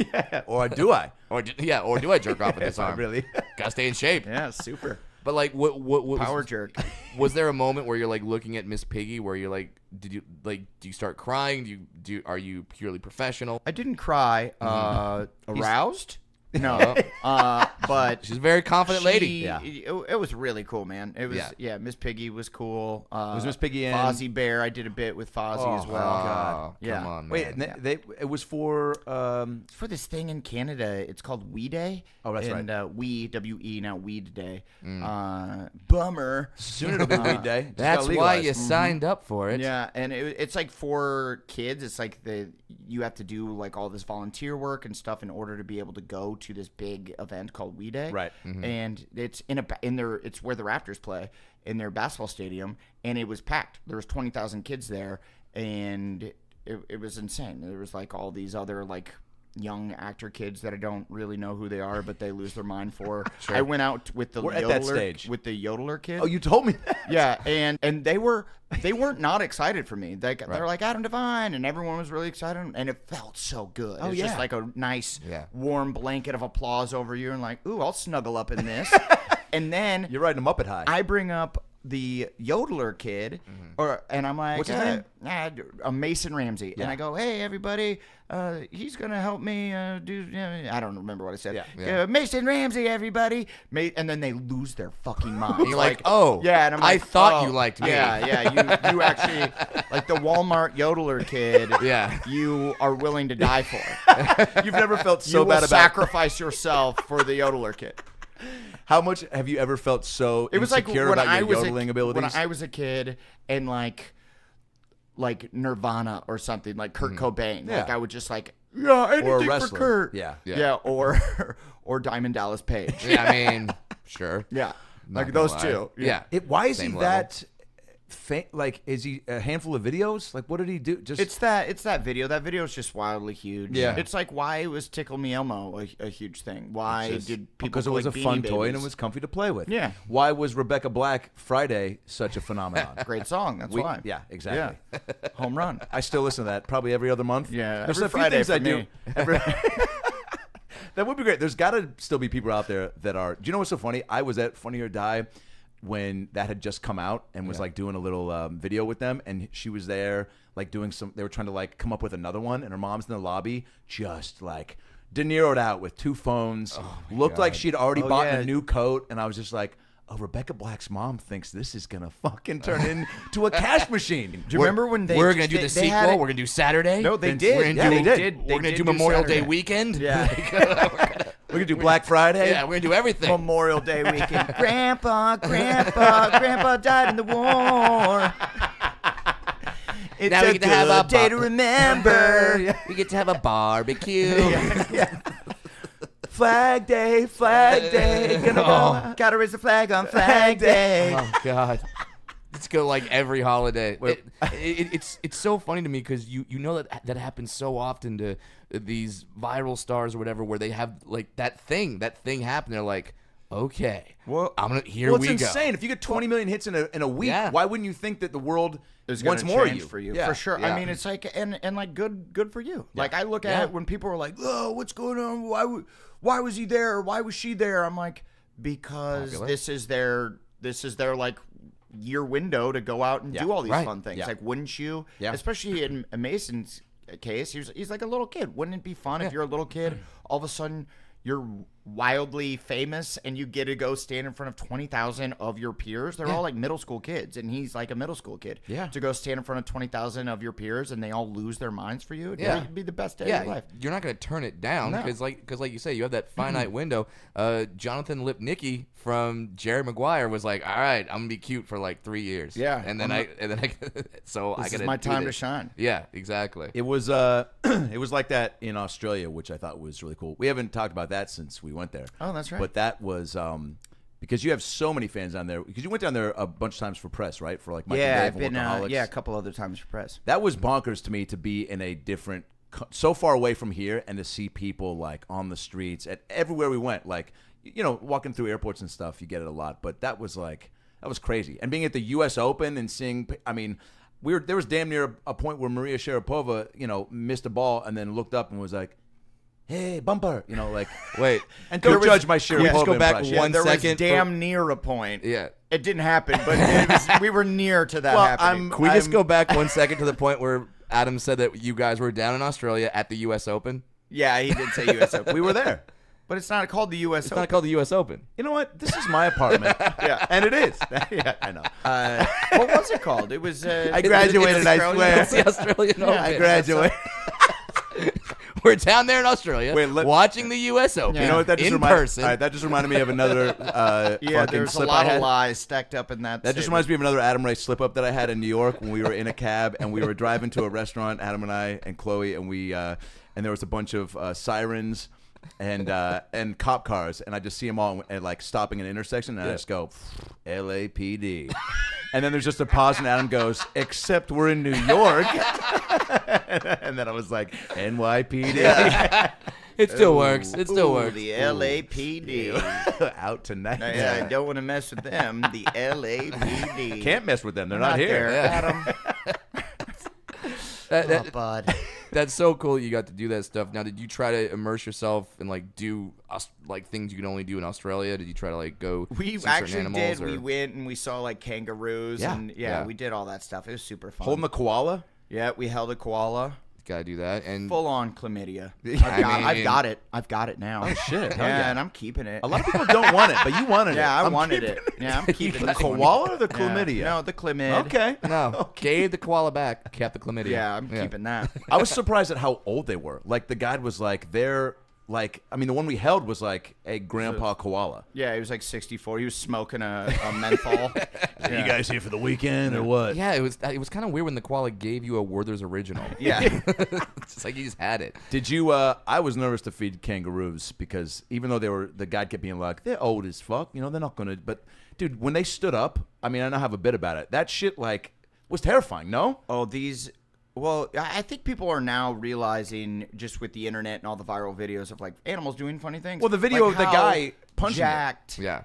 Or do I? Or do I jerk off with this arm? Really? Gotta stay in shape. Yeah, super. But like, what Power jerk. Was there a moment where you're like looking at Miss Piggy where you're like, do you start crying? Are you purely professional? I didn't cry. Aroused? No. But She's a very confident lady. Yeah. It was really cool, man. It was Miss Piggy was cool. Was Miss Piggy in Fozzie Bear? I did a bit with Fozzie as well. God. Yeah. Come on, man. Wait, and it was for It's for this thing in Canada. It's called Wee Day. Oh, that's right. And Wee, W-E, now Weed Day. Bummer. soon it'll be Weed Day. Just That's got why legalized. you signed up for it. Yeah, and it's like for kids. It's like you have to do like all this volunteer work and stuff in order to be able to go to this big event called Wee Day. Right. And it's it's where the Raptors play in their basketball stadium, and it was packed. There was 20,000 kids there, and it was insane. There was like all these other like young actor kids that I don't really know who they are, but they lose their mind for. Sure. I went out with the We're yodeler, at that stage. with the yodeler kid. Oh, you told me that. Yeah, and they weren't not excited for me. They're like Adam Devine, and everyone was really excited, and it felt so good. Oh, It's yeah. just like a nice warm blanket of applause over you, and like, ooh, I'll snuggle up in this. And then You're riding a Muppet high. I bring up the yodeler kid, and I'm like, What's his name? Mason Ramsey, Yeah. and I go, hey everybody, he's gonna help me do. I don't remember what I said. Yeah. Mason Ramsey, everybody, and then they lose their fucking mind. You're like, oh, yeah, and I'm like, I thought oh, you liked me. Yeah, you actually like the Walmart yodeler kid. Yeah. You are willing to die for. You've never felt You so will bad about sacrifice yourself for the yodeler kid. How much have you ever felt so It was like insecure when about I your was yodeling abilities? when I was a kid and like Nirvana or something, like Kurt Cobain. Yeah. Like I would just like anything Or a for wrestler. Kurt. Yeah. Or Diamond Dallas Page. Yeah, I mean, sure. Yeah. Not Like gonna those lie. two. Yeah. Why is Same he level. that? Like, is he a handful of videos? Like, what did he do? Just It's that video. That video is just wildly huge. Yeah. It's like, why was Tickle Me Elmo a huge thing? Why just- did people because it was a collect fun Beanie toy and it Babies? was comfy to play with. Yeah. Why was Rebecca Black Friday such a phenomenon? Great song. That's why. Yeah, exactly. Yeah. Home run. I still listen to that probably every other month. Yeah, There's every a few Friday things I for do. me. That would be great. There's got to still be people out there that are. Do you know what's so funny? I was at Funny or Die when that had just come out and was like doing a little video with them, and she was there like doing some. They were trying to like come up with another one, and her mom's in the lobby just like De Niro'd out with two phones. Looked like she'd already bought yeah. a new coat, and I was just like. Oh, Rebecca Black's mom thinks this is gonna fucking turn into a cash machine. Do you remember when We're gonna do the they had sequel. it- We're gonna do Saturday. No, they We're did. gonna Yeah, do, they did. We're gonna did do do Memorial Day Saturday. weekend. Yeah. We could do Black Friday. Yeah, we're gonna do everything. Memorial Day weekend. Grandpa died in the war. It's Now we a get to have a good day to remember. We get to have a barbecue. Flag Day, Flag Day. Gotta raise the flag on Flag Day. Oh God. Let's go like every holiday. It's so funny to me because you know that happens so often to these viral stars or whatever where they have like that thing happen. They're like, okay, Well, here Well, we it's go. insane. If you get 20 million hits in a week, Yeah. why wouldn't you think that the world Is wants gonna more of change you? for you Yeah. for sure. Yeah. I mean, it's like and like good for you. Like I look at Yeah. it when people are like, "Oh, what's going on? Why was he there? Or why was she there?" I'm like, because Popular. this is their like year window to go out and Yeah. do all these Right. fun things. Yeah. Like, wouldn't you? Yeah. Especially in Mason's case, he's like a little kid. Wouldn't it be fun if you're a little kid, all of a sudden you're wildly famous and you get to go stand in front of 20,000 of your peers? They're all like middle school kids, and he's like a middle school kid. Yeah. To go stand in front of 20,000 of your peers and they all lose their minds for you, it'd be the best day of your life. You're not going to turn it down No. because like you say, you have that finite window. Jonathan Lipnicki from Jerry Maguire was like, all right, I'm gonna be cute for like 3 years. Yeah. and then I so I This gotta is my do time to this. shine. Yeah, exactly. It was it was like that in Australia, which I thought was really cool. We haven't talked about that since we went there. Oh, that's right. But that was because you have so many fans down there. Because you went down there a bunch of times for press, right? For like Mike Yeah, and I've Dave been and Workaholics. a couple other times for press. That was bonkers to me to be in a different, so far away from here, and to see people like on the streets at everywhere we went. Like, you know, walking through airports and stuff, you get it a lot. But that was crazy. And being at the U.S. Open and seeing, I mean, there was damn near a point where Maria Sharapova, you know, missed a ball and then looked up and was like, hey, bumper, you know, like, Wait. and don't judge my sheer Let's pub go back impression. one there second was damn near a point. Yeah. It didn't happen, but we were near to that Well, happening. Can we just go back 1 second to the point where Adam said that you guys were down in Australia at the U.S. Open? Yeah, he did say U.S. Open. We were there. But it's not called the U.S. It's Open. not called the U.S. Open. You know what? This is my apartment. Yeah. And it is. Yeah, I know. What was it called? It was. I graduated, I swear. It's the Australian Open. I graduated. We're down there in Australia watching the U.S. Open You know what? That just in reminded, person. All right, that just reminded me of another Yeah, fucking there's a slip lot I of had. lies stacked up in that. That just reminds me of another Adam Ray slip up that I had in New York when we were in a cab and we were driving to a restaurant, Adam and I and Chloe, and we and there was a bunch of sirens and cop cars, and I just see them all and like stopping at an intersection, and I just go LAPD, and then there's just a pause, and Adam goes, "Except we're in New York," and then I was like, "NYPD." It still works. It still Ooh, works. The LAPD. Out tonight. I don't want to mess with them. The LAPD. Can't mess with them. They're not not here. there, Adam. That- Oh, bud. That's so cool that you got to do that stuff. Now, did you try to immerse yourself and like do like things you can only do in Australia? Did you try to like go? We see certain actually animals, did. or- We went and we saw like kangaroos. Yeah. And Yeah. we did all that stuff. It was super fun. Holding the koala. Yeah, we held a koala. Gotta do that. And Full on chlamydia. I I've mean- got it. I've got it now. Oh shit! Yeah, Hell yeah. and I'm keeping it. A lot of people don't want it, but you wanted it. Yeah, I I'm wanted keeping it. Yeah, I'm keeping The this one. koala or the Yeah. chlamydia? No, the chlamyd. Okay. no, gave the koala back, kept the chlamydia. Yeah, I'm keeping that. I was surprised at how old they were. Like the guide was like, they're like, I mean, the one we held was like a grandpa koala. Yeah, he was like 64. He was smoking a menthol. Are you guys here for the weekend or what? Yeah, it was kind of weird when the koala gave you a Werther's original. Yeah. It's just like you just had it. Did you? I was nervous to feed kangaroos because even though the guide kept being like, they're old as fuck, you know, they're not gonna. But dude, when they stood up, I mean, I don't have a bit about it. That shit like was terrifying. No. Oh, these. Well, I think people are now realizing just with the internet and all the viral videos of like animals doing funny things. Well, the video like of the how guy punching it. jacked Yeah.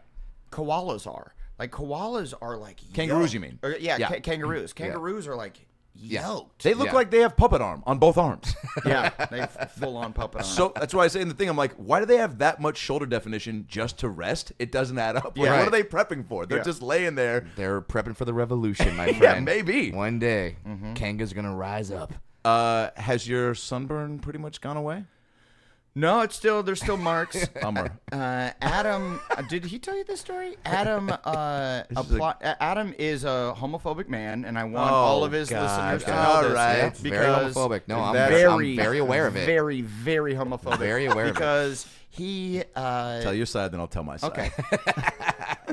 koalas are. Like koalas are like Kangaroos, yoked. you mean? Or, yeah, Yeah. Kangaroos. Kangaroos are like yoked. They look Yeah. like they have puppet arm on both arms. Yeah, they full on puppet on. So that's why I say in the thing, I'm like, why do they have that much shoulder definition just to rest? It doesn't add up. Like, Yeah. What are they prepping for? They're Yeah. just laying there. They're prepping for the revolution, my Yeah, friend. maybe. One day, Kanga's gonna rise up. Has your sunburn pretty much gone away? No, there's still marks. Bummer. Adam, did he tell you this story? Adam, Adam is a homophobic man, and I want all of his God. listeners to know All this. right. Yeah, it's very because homophobic. No, I'm very, very aware of it. Very, very homophobic. Very aware of it. because he. Tell your side, then I'll tell my side. Okay.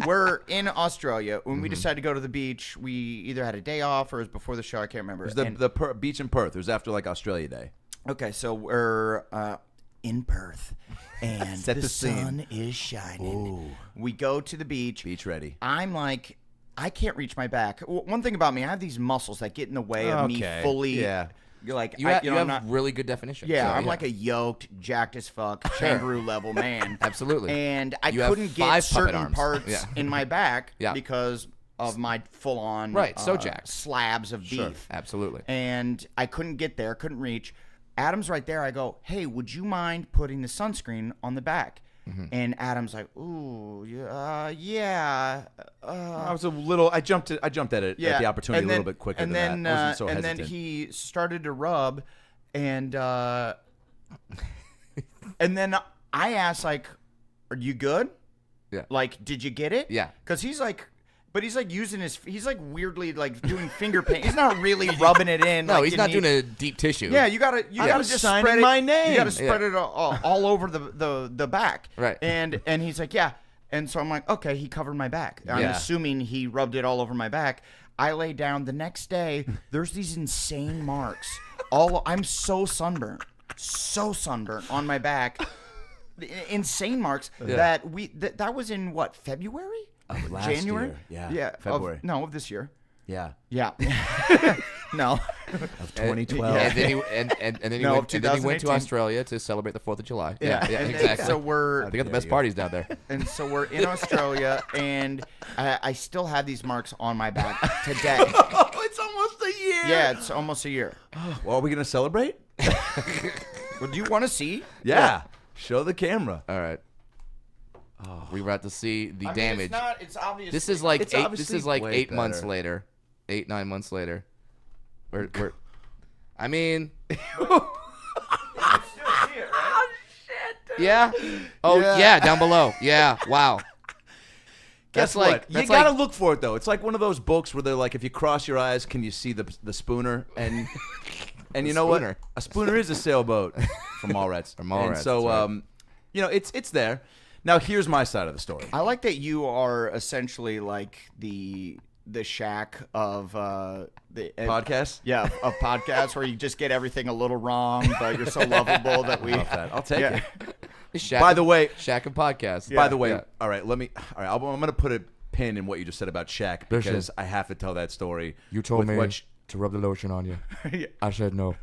We're in Australia. When we decided to go to the beach, we either had a day off or it was before the show. I can't remember. It was And- the beach in Perth. It was after like Australia Day. Okay, so we're in Perth, and Set the the scene. sun is shining. We go to the beach. Beach ready. I'm like, I can't reach my back. One thing about me, I have these muscles that get in the way of me Okay, fully. yeah. You're like, You have, I'm not. really good definition. Yeah, So, I'm like a yoked, jacked as fuck, kangaroo level man. Absolutely. And I You have couldn't get 5 puppet certain arms. parts Yeah. in my back Yeah. because of my full-on Right, so jacked. slabs of beef. Absolutely. And I couldn't get there, couldn't reach. Adam's right there. I go, hey, would you mind putting the sunscreen on the back? And Adam's like, ooh, yeah. I was a little. I jumped at it at the opportunity a little bit quicker and than then, that. I wasn't so and hesitant. then he started to rub, and and then I asked, like, are you good? Yeah. Like, did you get it? Yeah. Because he's like, but he's like using he's like weirdly like doing finger paint. He's not really rubbing it in. No, like he's you not need- doing a deep tissue. Yeah, you gotta just signing spread it. my name. You gotta spread Yeah. it all over the back. Right. And he's like, yeah. And so I'm like, okay, he covered my back. I'm Yeah. assuming he rubbed it all over my back. I lay down the next day. There's these insane marks. I'm so sunburned on my back. Insane marks that that was in what, February? last January? year. Yeah. Yeah. February. Of this year. Yeah. Yeah. No. Of 2012. And then he and then he No, went, and then he went to 2018. Australia to celebrate the 4th of July. Yeah, Yeah, and then- exactly. so we're they got the best parties down there. And so we're in Australia, and I still have these marks on my back today. Oh, it's almost a year. Yeah, it's almost a year. Well, are we gonna celebrate? Well, do you want to see? Yeah. Show the camera. All right. Oh. We were about to see the damage. It's not. It's obvious. This is like It's eight. obviously This is like way 8 months better. later. 9 months later. We're I mean. Yeah. Oh yeah. Down below. Yeah. Wow. Guess That's like what? You that's gotta like, look for it though. It's like one of those books where they're like, if you cross your eyes, can you see the spooner? And you know Spooner. what? A spooner is a sailboat from Mallrats. From Mallrats, And so that's right. you know, it's there. Now here's my side of the story. I like that you are essentially like the Shaq of the Podcast. Yeah, of podcasts where you just get everything a little wrong, but you're so lovable that we. Love that. I'll take it. Shaq, By the way, Shaq and podcast. By the way, Yeah. all right, I'm going to put a pin in what you just said about Shaq because Listen. I have to tell that story. You told with me what to rub the lotion on you. Yeah. I said no.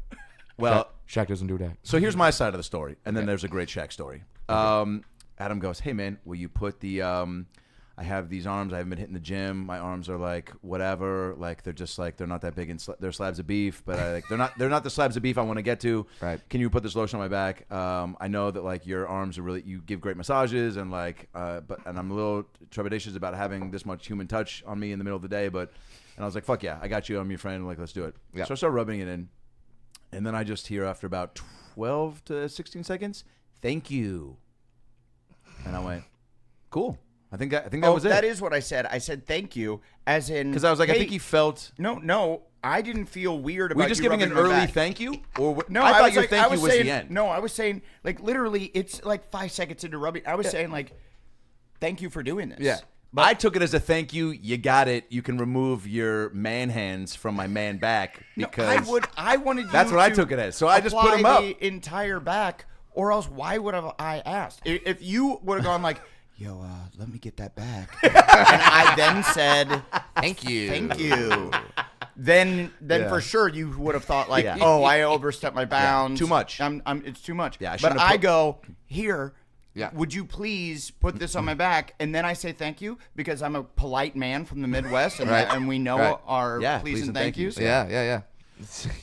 well, Shaq doesn't do that. so here's my side of the story, and then there's a great Shaq story. Adam goes, "Hey man, will you put the I have these arms. I haven't been hitting the gym. My arms are like whatever. Like they're just like they're not that big. And they're slabs of beef, but they're not the slabs of beef I want to get to. Right. Can you put this lotion on my back? I know that like your arms are really you give great massages and like and I'm a little trepidatious about having this much human touch on me in the middle of the day. But and I was like, fuck yeah, I got you. I'm your friend. Like let's do it. Yeah. So I started rubbing it in, and then I just hear after about 12 to 16 seconds, thank you. And I went, cool. I think that was it. That is what I said. I said thank you, as in Because I was like, I hey, think he felt. No, I didn't feel weird about. Were you just giving an rubbing my early back. thank you, or No, I thought was your like, thank I you was was saying, the end. No, I was saying like literally, it's like 5 seconds into rubbing. I was saying like, thank you for doing this. Yeah. But I took it as a thank you. You got it. You can remove your man hands from my man back because I wanted you That's what I to took it as. So I just put apply him up. the entire back, or else why would have I asked? If you would have gone like, yo, let me get that back, and I then said Thank you. thank you, then Yeah. for sure you would have thought like, Yeah. oh, I overstepped my bounds. Too much. It's too much. Yeah, I but shouldn't have I put- go here. Yeah. Would you please put this on my back? And then I say thank you because I'm a polite man from the Midwest, and, Right. and we know Right. our Yeah, please please and and thank thank yous. yous. Yeah.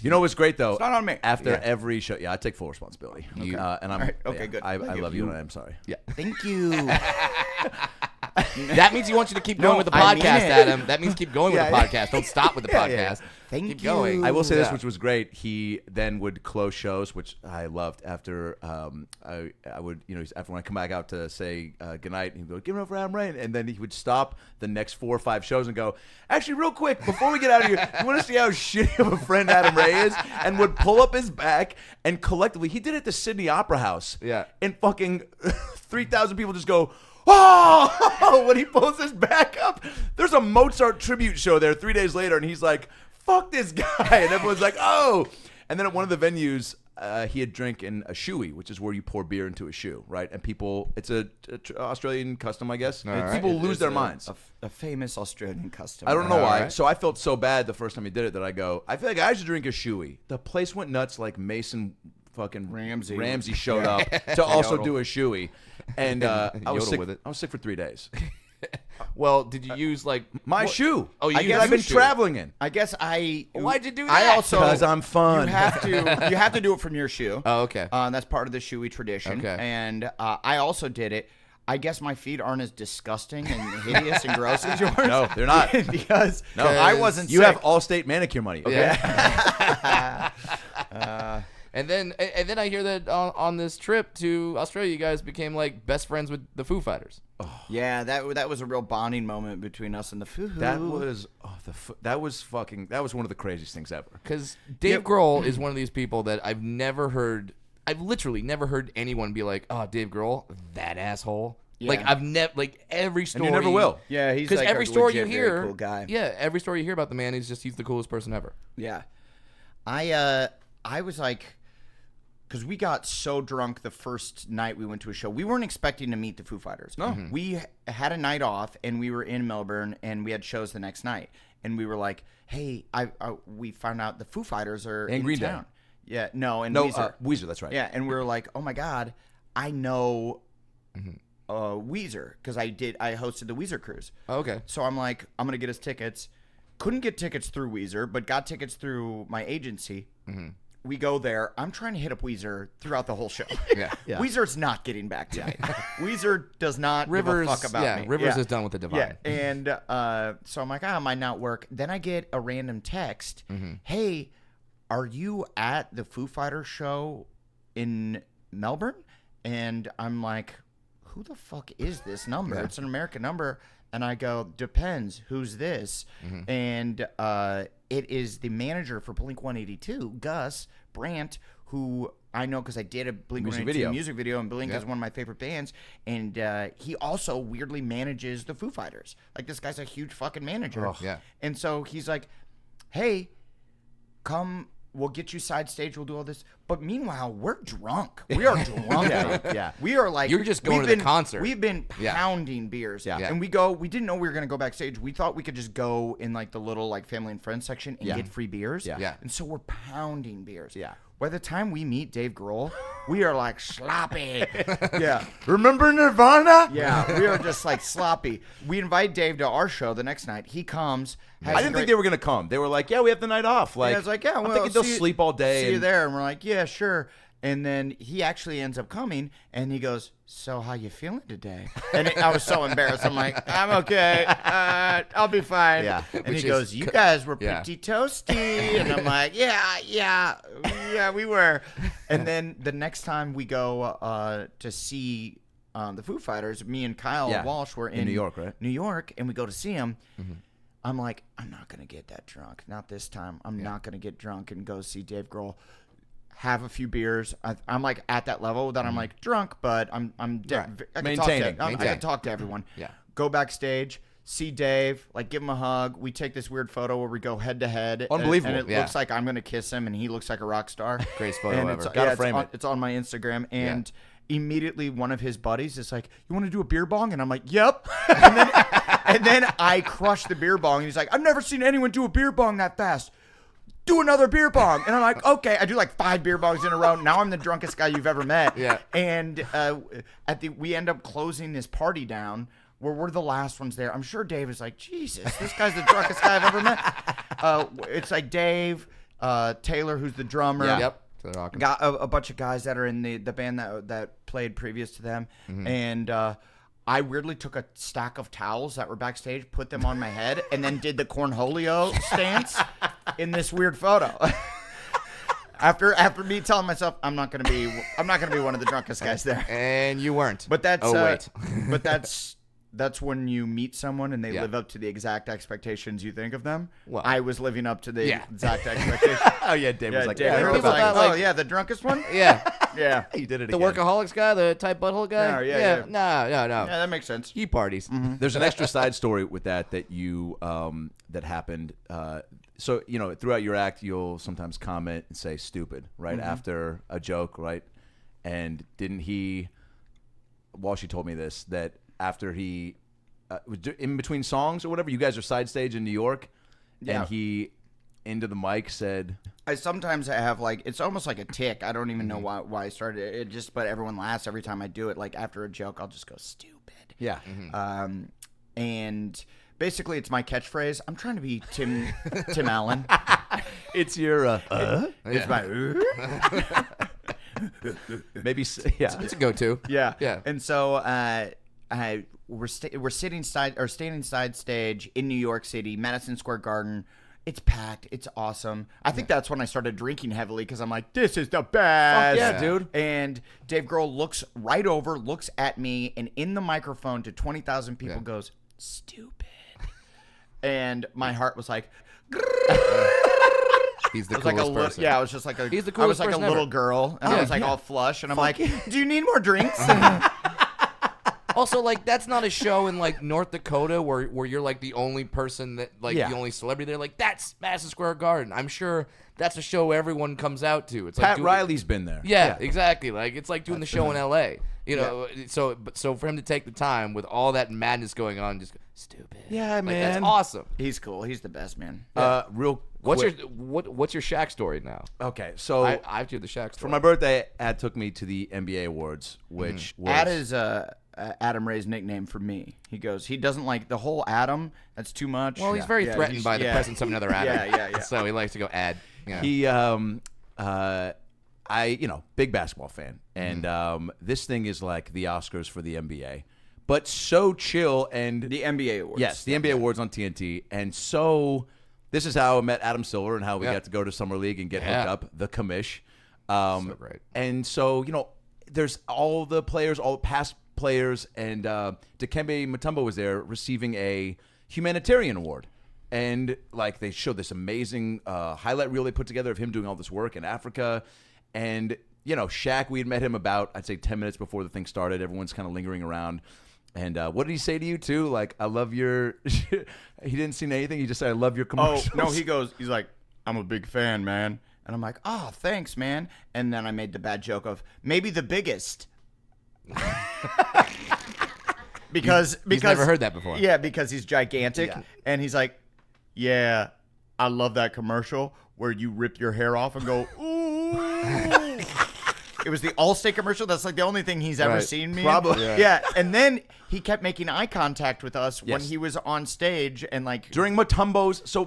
You know what's great though? It's not on me. After Yeah. every show, I take full responsibility. You- And I'm All right, okay, yeah, good. I Thank you. love you, and I'm sorry. Yeah. Thank you. That means he wants you to keep going No, with the I mean podcast, it. Adam. That means keep going with the Yeah, podcast. Don't stop with the Yeah, podcast. yeah. Thank keep you. going. I will say this, Yeah. which was great. He then would close shows, which I loved. After I would, after when I come back out to say goodnight, he'd go, "Give it up for Adam Rain," and then he would stop the next 4 or 5 shows and go, "Actually, real quick, before we get out of here, you want to see how shitty of a friend Adam Ray is?" And would pull up his back and collectively, he did it at the Sydney Opera House. Yeah. And fucking 3,000 people just go, "Oh!" when he pulls his back up. There's a Mozart tribute show there 3 days later, and he's like, "Fuck this guy," and everyone's like, "Oh!" And then at one of the venues, he had drank in a shoey, which is where you pour beer into a shoe, right? And people, it's a Australian custom, I guess. And right. people It lose is their minds. A famous Australian custom. I don't know All why. right. So I felt so bad the first time he did it that I go, I feel like I should drink a shoey. The place went nuts like Mason fucking Ramsey. showed up to also Yodel. do a shoey. And I was Yodel sick. with it. I was sick for 3 days. Well, did you use like My shoe. Oh, you I used guess I've been your shoe. traveling in. I guess I. Why'd you do I that? also Because I'm fun. You have to do it from your shoe. Oh, okay. That's part of the shoey tradition. Okay. And I also did it. I guess my feet aren't as disgusting and hideous and gross as yours. No, they're not. because No. I wasn't. You sick. have Allstate manicure money. Okay. Yeah. And then I hear that on this trip to Australia, you guys became like best friends with the Foo Fighters. Yeah, that was a real bonding moment between us and the Foo. That was that was one of the craziest things ever. Because Dave Grohl is one of these people that I've literally never heard anyone be like, "Oh, Dave Grohl, that asshole." Yeah. Like I've never, like every story. And you never will. Yeah, he's Because like every a story you legit, hear, very cool guy. yeah, every story you hear about the man, he's the coolest person ever. Yeah, I was like, because we got so drunk the first night we went to a show, we weren't expecting to meet the Foo Fighters. No, we had a night off and we were in Melbourne and we had shows the next night, and we were like, hey, we found out the Foo Fighters are in Green Day. town. Yeah, no, and No, Weezer. Weezer. That's right. Yeah, and we were like, oh my god, I know Weezer because I hosted the Weezer cruise. Oh, okay. So I'm like, I'm gonna get us tickets. Couldn't get tickets through Weezer, but got tickets through my agency. we go there. I'm trying to hit up Weezer throughout the whole show. Yeah. Weezer's not getting back to me. Weezer does not Rivers, give a fuck about me. Rivers is done with the Divine. Yeah, and so I'm like, it might not work. Then I get a random text. Hey, are you at the Foo Fighters show in Melbourne? And I'm like, who the fuck is this number? It's an American number. And I go, depends. Who's this? And it is the manager for Blink 182, Gus Brandt, who I know because I did a Blink 182 music video, and Blink is one of my favorite bands. And he also weirdly manages the Foo Fighters. Like, this guy's a huge fucking manager. And so he's like, hey, come. We'll get you side stage. We'll do all this. But meanwhile, we're drunk. We are drunk. We are like, you're just going to the concert. We've been pounding beers. And we didn't know we were going to go backstage. We thought we could just go in like the little like family and friends section and get free beers. And so we're pounding beers. By the time we meet Dave Grohl, we are like sloppy. Remember Nirvana? We are just like sloppy. We invite Dave to our show the next night. He comes. I didn't think they were going to come. They were like, yeah, we have the night off. Like, I was like, yeah, well, I'm thinking they'll sleep all day. See you there. And we're like, yeah, sure. And then he actually ends up coming, and he goes, so how you feeling today? And I was so embarrassed. I'm like, I'm okay. I'll be fine. And he goes, you guys were pretty toasty. And I'm like, yeah, we were. And then the next time we go to see the Foo Fighters, me and Kyle Walsh were in New York, right? New York, and we go to see him. I'm like, I'm not going to get that drunk. Not this time. I'm not going to get drunk and go see Dave Grohl. Have a few beers. I'm like at that level that I'm like drunk, but I'm maintaining. I can talk to everyone. Go backstage, see Dave, like give him a hug. We take this weird photo where we go head to head. Unbelievable. And it looks like I'm gonna kiss him, and he looks like a rock star. Greatest photo ever. Gotta frame it. It's on my Instagram, and immediately one of his buddies is like, "You want to do a beer bong?" And I'm like, "Yep." And then I crush the beer bong, and he's like, "I've never seen anyone do a beer bong that fast. Do another beer bong." And I'm like, okay. I do like 5 beer bongs in a row. Now I'm the drunkest guy you've ever met. And we end up closing this party down where we're the last ones there. I'm sure Dave is like, Jesus, this guy's the drunkest guy I've ever met. It's like Dave, Taylor, who's the drummer. Got a bunch of guys that are in the band that played previous to them. And I weirdly took a stack of towels that were backstage, put them on my head, and then did the cornholio stance in this weird photo. After me telling myself I'm not gonna be one of the drunkest guys there, and you weren't. But that's but that's when you meet someone and they live up to the exact expectations you think of them. Well, I was living up to the exact expectations. Dave was like, Dave was like, the drunkest one. Yeah, he did it. The Workaholics guy, the tight butthole guy. No. Yeah, that makes sense. He parties. There's an extra side story with that you that happened. So throughout your act, you'll sometimes comment and say "stupid" right after a joke, right? And didn't he? Walshy told me this that after he in between songs or whatever, you guys are side stage in New York, and he into the mic said, I sometimes have like, it's almost like a tick. I don't even know why I started it. But everyone laughs every time I do it. Like after a joke, I'll just go stupid. And basically it's my catchphrase. I'm trying to be Tim Allen. It's your it's my maybe it's a go-to. And so we're standing side stage in New York City, Madison Square Garden. It's packed. It's awesome. I think that's when I started drinking heavily because I'm like, this is the best. Fuck yeah, dude. And Dave Grohl looks right over, looks at me, and in the microphone to 20,000 people goes, stupid. And my heart was like, he's the coolest person. I was just like he's the coolest I was like a little girl, and I was like all flush, and I'm like, do you need more drinks? Also, like, that's not a show in, like, North Dakota where you're, like, the only person that, like, the only celebrity there. Like, that's Madison Square Garden. I'm sure that's a show everyone comes out to. It's Pat like Riley's been there. Yeah, exactly. Like, it's like doing the show in L.A. You know, so for him to take the time with all that madness going on, just go, stupid. Yeah, like, man. That's awesome. He's cool. He's the best, man. Real What's quick. what's your Shaq story now? Okay, so I have to do the Shaq story. For my birthday, Ad took me to the NBA Awards, which was... Ad is Adam Ray's nickname for me. He doesn't like the whole Adam. That's too much. Well, he's very threatened by the presence of another Adam. Yeah. So he likes to go Ad. Yeah. He big basketball fan, and this thing is like the Oscars for the NBA, but so chill. And The NBA awards. yes, the NBA awards on TNT, and so this is how I met Adam Silver and how we got to go to Summer League and get hooked up. The commish, So great. and so there's all the players, all past players, and Dikembe Mutombo was there receiving a humanitarian award. And like they showed this amazing highlight reel they put together of him doing all this work in Africa. And, Shaq, we had met him about, I'd say, 10 minutes before the thing started. Everyone's kind of lingering around. And what did he say to you, too? Like, I love your... He didn't say anything. He just said, I love your commercials. Oh, no, he's like, I'm a big fan, man. And I'm like, oh, thanks, man. And then I made the bad joke of, maybe the biggest. because He's never heard that before. Yeah, because he's gigantic. Yeah. And he's like, yeah, I love that commercial where you rip your hair off and go, ooh. It was the Allstate commercial. That's like the only thing he's ever seen me in. Probably. Yeah. And then he kept making eye contact with us when Yes. he was on stage and like During Mutombo's, so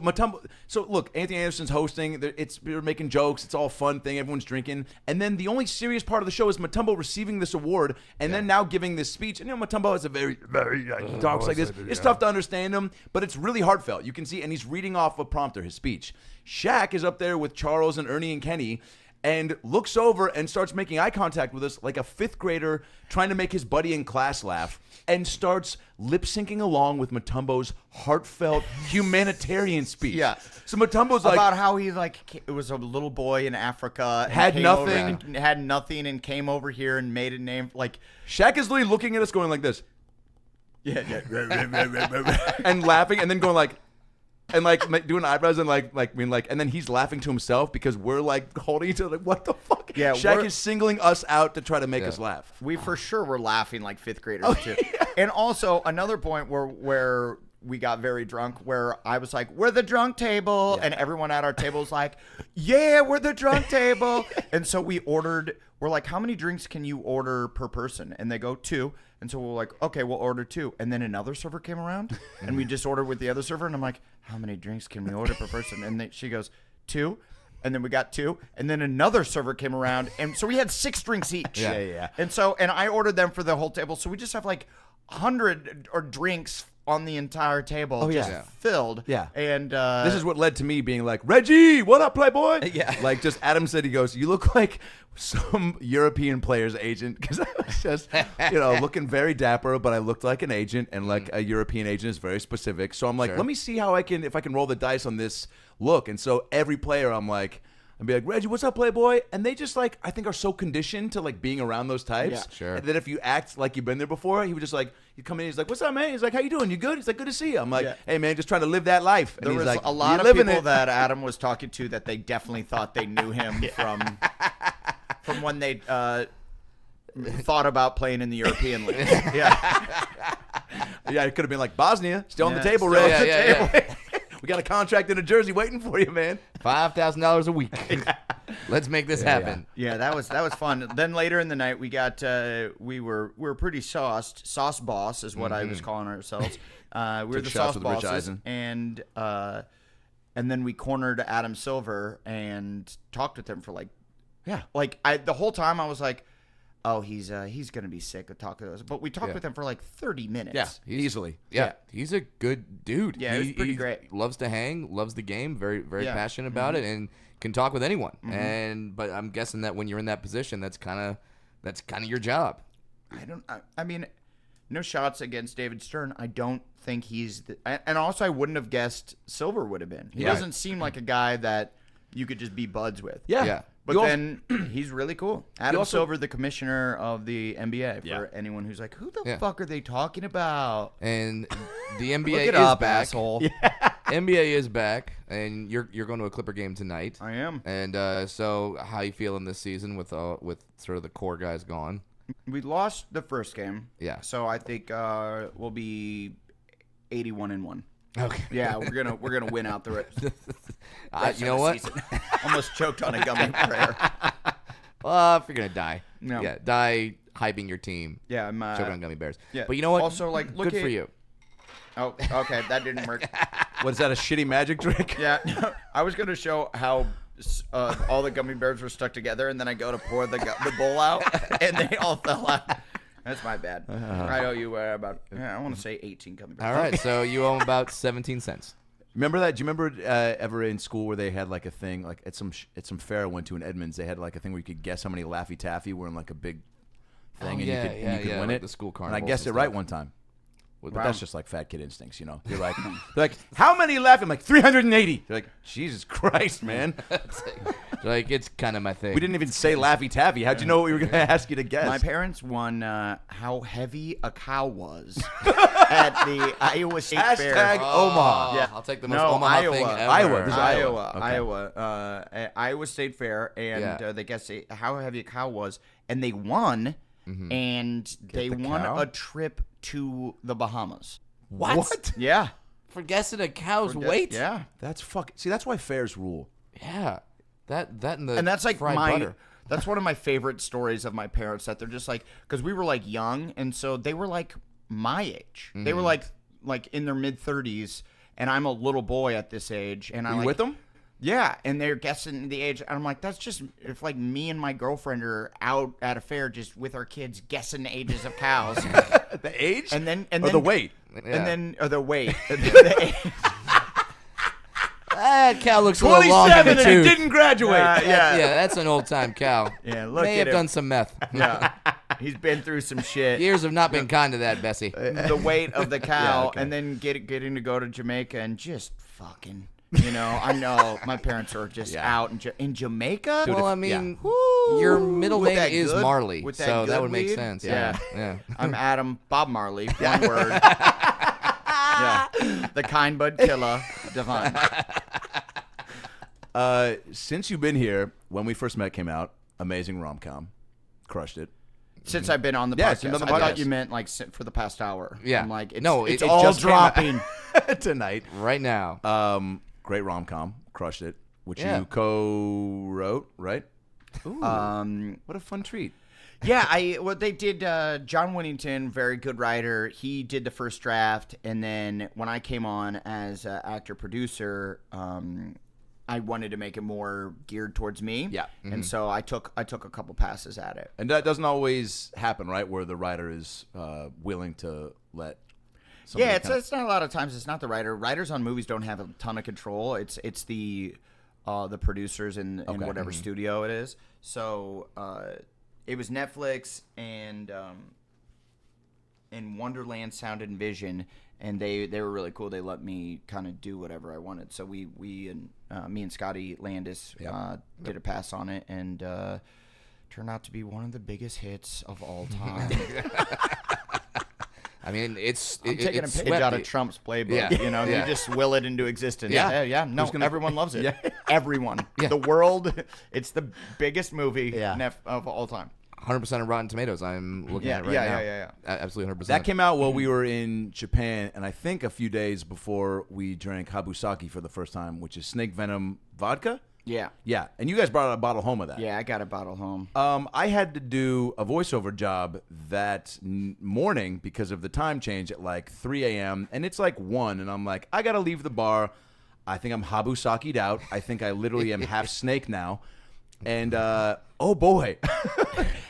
look, Anthony Anderson's hosting. We're making jokes. It's all fun thing. Everyone's drinking, and then the only serious part of the show is Mutombo receiving this award, and then now giving this speech. And Mutombo has a very he talks like this. It's tough to understand him, but it's really heartfelt. You can see, and he's reading off a prompter, his speech. Shaq is up there with Charles and Ernie and Kenny, and looks over and starts making eye contact with us like a fifth grader trying to make his buddy in class laugh, and starts lip syncing along with Mutombo's heartfelt humanitarian speech. Yeah. So Mutombo's like, about how he it was a little boy in Africa and Had came nothing. over and had nothing and came over here and made a name like Shaq is literally looking at us going like this yeah and laughing, and then going like, and like doing eyebrows and and then he's laughing to himself because we're like holding each other like, what the fuck? Yeah, Shaq is singling us out to try to make us laugh. we for sure were laughing like fifth graders too. And also another point where we got very drunk where I was like, we're the drunk table, and everyone at our table was like, yeah, we're the drunk table. And so we're like, how many drinks can you order per person? And they go 2. And so we're like, okay, we'll order 2. And then another server came around, and we just ordered with the other server. And I'm like, how many drinks can we order per person? And she goes, 2. And then we got 2. And then another server came around. And so we had 6 drinks each. Yeah. And I ordered them for the whole table. So we just have like 100 or drinks on the entire table filled. Yeah. And This is what led to me being like, Reggie, what up, Playboy? Yeah. Like, just Adam said, he goes, you look like some European player's agent, because I was just, looking very dapper, but I looked like an agent, and like a European agent is very specific. So I'm like, let me see if I can roll the dice on this look. And so every player, I'd be like, Reggie, what's up, Playboy? And they just I think are so conditioned to being around those types. Yeah, sure. That if you act like you've been there before, he would just he'd come in, he's like, what's up, man? He's like, how you doing? You good? He's like, good to see you. I'm like, hey, man, just trying to live that life. And there he's was like, a lot "You of living people it." that Adam was talking to that they definitely thought they knew him from when they thought about playing in the European League. Yeah. Yeah, it could have been like Bosnia, still on the Yeah, table, still Reg. on the Yeah. We got a contract in a jersey waiting for you, man. $5,000 a week. Let's make this happen. Yeah, that was fun. Then later in the night, we got we were pretty sauced. Sauce boss is what I was calling ourselves. We were Took the shots sauce with Rich bosses, Eisen. and then we cornered Adam Silver and talked with him for the whole time I was like, oh, he's gonna be sick of talking to us. But we talked with him for 30 minutes. Yeah, easily. Yeah, he's a good dude. Yeah, he was pretty great. Loves to hang, loves the game, very very Yeah. passionate about it, and can talk with anyone. But I'm guessing that when you're in that position, that's kind of your job. I mean, no shots against David Stern. I don't think he's and also I wouldn't have guessed Silver would have been. He doesn't seem like a guy that you could just be buds with. Yeah. But then he's really cool. Adam also- Silver, the commissioner of the NBA, for anyone who's like, who the fuck are they talking about? And the NBA Look it is up, back. asshole. NBA is back, and you're going to a Clipper game tonight. I am. And so, how you feeling this season with sort of the core guys gone? We lost the first game. Yeah. So I think we'll be 81-1. Okay. Yeah, we're gonna win out the rest You know what? season. Almost choked on a gummy prayer. Well, if you're gonna die, No. yeah, die hyping your team. Yeah, I'm Choking on gummy bears. yeah. But you know what? Also, look good at for you. Oh, okay, that didn't work. What is that, a shitty magic trick? Yeah, I was gonna show how all the gummy bears were stuck together, and then I go to pour the bowl out, and they all fell out. That's my bad. I owe you about, I want to say 18 gummy bears. All right, so you owe him about 17 cents. Remember that? Do you remember ever in school where they had like a thing, like at some fair I went to in Edmonds, they had like a thing where you could guess how many Laffy Taffy were in like a big thing, and you could win like it. the school and I carnivals guessed it and right stuff. one time. Wow. But that's just like fat kid instincts, you know. They're like, how many Laffy? I'm like 380. They're like, Jesus Christ, man. Like, it's kind of my thing. We didn't even say Laffy Taffy. How'd you know what we were going to ask you to guess? My parents won how heavy a cow was at the Iowa State Fair. Hashtag Omaha. Yeah. I'll take the most Omaha thing ever. Iowa. This is Iowa. Okay. Iowa. At Iowa State Fair, and they guessed how heavy a cow was, and they won, and they the won cow? a trip to the Bahamas. What? Yeah. For guessing a cow's weight? Yeah. That's fucking. See, that's why fairs rule. Yeah. That and the And that's like fried my butter. that's one of my favorite stories of my parents, that they're just like, because we were like young, and so they were like my age. They were like in their mid 30s, and I'm a little boy at this age, and Were I'm you with them? Yeah, and they're guessing the age. And I'm like, that's just if like me and my girlfriend are out at a fair just with our kids guessing the ages of cows. The age? and then the weight? And then the weight. The age. That cow looks a little long in 27 the and he tooth. didn't graduate. Yeah. Yeah, that's an old time cow. Yeah, look May at have him. done some meth. Yeah, he's been through some shit. Years have not been kind to that, Bessie. The weight of the cow, Yeah, okay. and then getting to go to Jamaica and just fucking. You know, I know my parents are just out in Jamaica. Well, I mean, Woo! your middle With name that is good- Marley, with that so that good would make weed? sense. Yeah. Yeah. I'm Adam Bob Marley. One word. Yeah, the kind bud killer, Devine. Since you've been here, When We First Met came out, amazing rom-com, crushed it. Since I've been on the Yeah, podcast, since you've been I on the thought podcast. you meant like for the past hour. Yeah. I'm like, it's, No, it's it all just came out. dropping. Tonight. Right now. Great rom-com, crushed it, which Yeah. you co-wrote, right? Ooh. What a fun treat. Yeah, what they did, John Winnington, very good writer. He did the first draft, and then when I came on as actor producer, I wanted to make it more geared towards me. Yeah. and so I took a couple passes at it. And that doesn't always happen, right? Where the writer is willing to let. Yeah, somebody it's not a lot of times. It's not the writer. Writers on movies don't have a ton of control. It's the producers in whatever studio it is. So it was Netflix and Wonderland Sound and Vision, and they were really cool. They let me kind of do whatever I wanted. So we and me and Scotty Landis did a pass on it, and turned out to be one of the biggest hits of all time. I mean, I'm taking a page out of Trump's playbook. Yeah. You know, Yeah. you just will it into existence. Yeah. Yeah. No, everyone loves it. Yeah. Everyone. Yeah. The world. It's the biggest movie Yeah. of all time. 100% of Rotten Tomatoes. I'm looking at it right now. Yeah. Absolutely 100%. That came out while we were in Japan, and I think a few days before we drank Habusaki for the first time, which is snake venom vodka. Yeah. Yeah, and you guys brought a bottle home of that. Yeah, I got a bottle home. I had to do a voiceover job that morning because of the time change at like 3 a.m. And it's like 1, and I'm like, I got to leave the bar. I think I'm Habusaki'd out. I think I literally am half snake now. And, oh boy,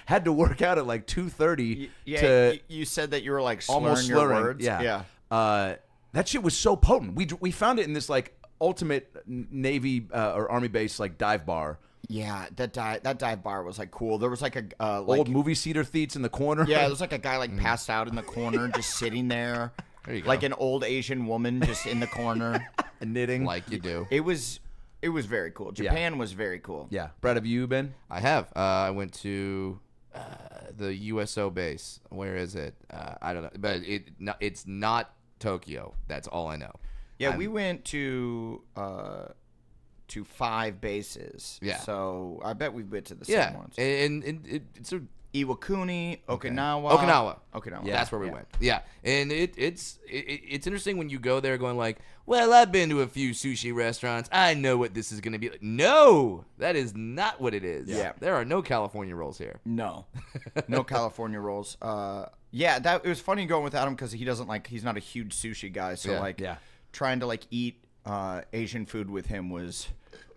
had to work out at like 2:30 Yeah, to you said that you were like slurring almost your slurring. words. Yeah. That shit was so potent. We found it in this like ultimate Navy or Army base like dive bar. Yeah, that dive bar was like cool. There was like a Old movie theater theats in the corner. Yeah, there was like a guy like passed out in the corner, just sitting there. There you go. Like an old Asian woman just in the corner. and knitting. like you do. It was very cool. Japan was very cool. Yeah. Brad, have you been? I have. I went to the USO base. Where is it? I don't know. But it's not Tokyo. That's all I know. Yeah, we went to 5 bases. Yeah. So I bet we've been to the Yeah. same ones. And it's a Iwakuni, Okinawa. Okinawa. Yeah. That's where we went. Yeah, and it's interesting when you go there going like, well, I've been to a few sushi restaurants. I know what this is going to be like. No, that is not what it is. Yeah. There are no California rolls here. No California rolls. Yeah, it was funny going with Adam because he's not a huge sushi guy. So Yeah. trying to eat Asian food with him was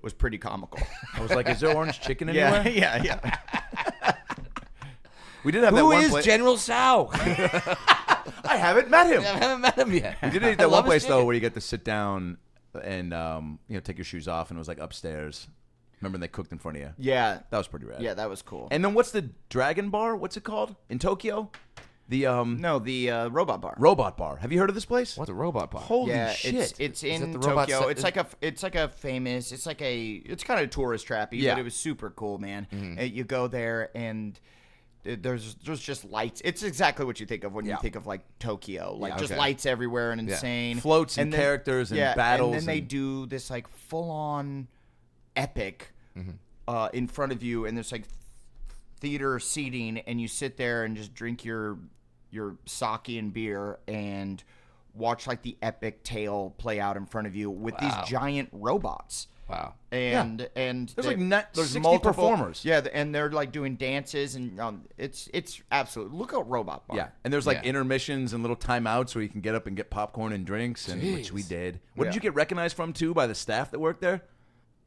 was pretty comical. I was like, is there orange chicken anywhere? yeah. We did have that Who one is place. General Tsao? I haven't met him. I haven't met him yet. We did eat that one place though where you get to sit down and take your shoes off, and it was like upstairs. Remember when they cooked in front of you? Yeah. That was pretty rad. Yeah, that was cool. And then what's the Dragon Bar? What's it called in Tokyo? The the robot bar. Robot Bar. Have you heard of this place? What's a robot bar? Holy Yeah, shit! it's it in the robot Tokyo. set- It's like a famous. It's kind of tourist trappy, Yeah. but it was super cool, man. You go there and there's just lights. It's exactly what you think of when you think of like Tokyo, like just okay. lights everywhere and insane Floats and characters and battles And then they and- do this like full on epic in front of you, and there's like theater seating, and you sit there and just drink your sake and beer and watch like the epic tale play out in front of you with these giant robots. Wow. And There's they- like there's 60 multiple performers. Yeah, and they're like doing dances, and it's absolute. Look at Robot Bar. Yeah, and there's like Yeah. intermissions and little timeouts where you can get up and get popcorn and drinks, and which we Jeez. did. What did Yeah. you get recognized from too by the staff that worked there?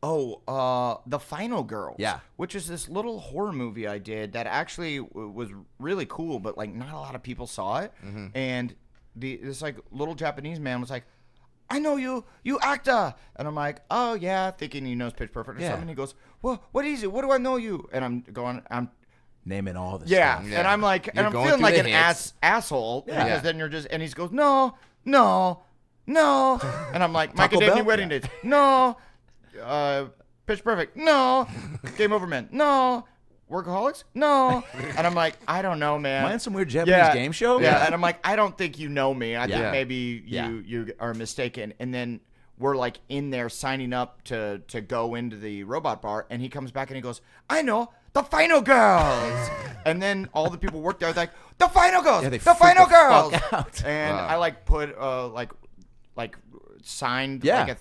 Oh, The Final Girls. Yeah. Which is this little horror movie I did that actually was really cool, but like not a lot of people saw it. And this like little Japanese man was like, "I know you actor," and I'm like, "Oh yeah," thinking he knows Pitch Perfect or Yeah. something. He goes, "Well, what is it? What do I know you?" And I'm Naming all the yeah, stuff. Yeah. and I'm like, You're and I'm going feeling through like the an hits. asshole Yeah. because then you're just, and he goes, no, and I'm like, Taco Macadamia Bell? wedding Yeah. dates, no, Pitch Perfect, no, Game Over Men, no, Workaholics, no, and I'm like, I don't know, man. Am I in some weird Japanese game show? Yeah, and I'm like, I don't think you know me. I think Yeah. maybe Yeah. you are mistaken. And then we're like in there signing up to go into the robot bar, and he comes back and he goes, "I know, the Final Girls." And then all the people work there are like, "The Final Girls, Yeah, they the freak Final the fuck Girls." out. And Wow. I like put like signed Yeah. like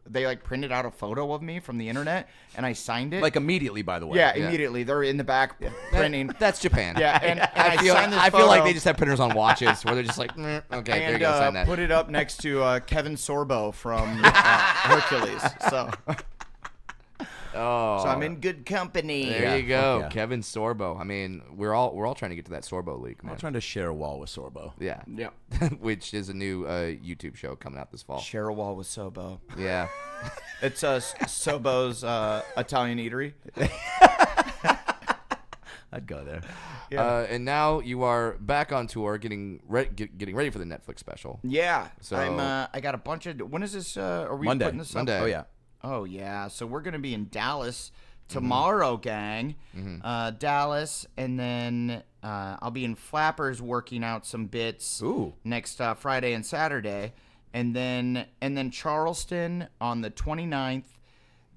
they like printed out a photo of me from the internet, and I signed it. Like immediately, by the way. yeah, immediately they're in the back printing. That's Japan. Yeah, and I I feel signed this I feel like photo. they just have printers on watches where they're just like, "Mm, okay, there you And go, sign that. put it up next to Kevin Sorbo from Hercules. So Oh, I'm in good company. there you go, fuck yeah. Kevin Sorbo. I mean, we're all trying to get to that Sorbo league, man. I'm trying to share a wall with Sorbo. Yeah, Yeah. which is a new YouTube show coming out this fall. Share a wall with Sobo. Yeah, It's Sobo's Italian eatery. I'd go there. and now you are back on tour, getting ready for the Netflix special. Yeah. So- I got a bunch of. When is this? Are we Monday. putting this up? Monday. Oh yeah. Oh yeah. So we're gonna be in Dallas tomorrow, gang. Dallas, and then I'll be in Flappers working out some bits. Ooh. Next Friday and Saturday, and then Charleston on the 29th.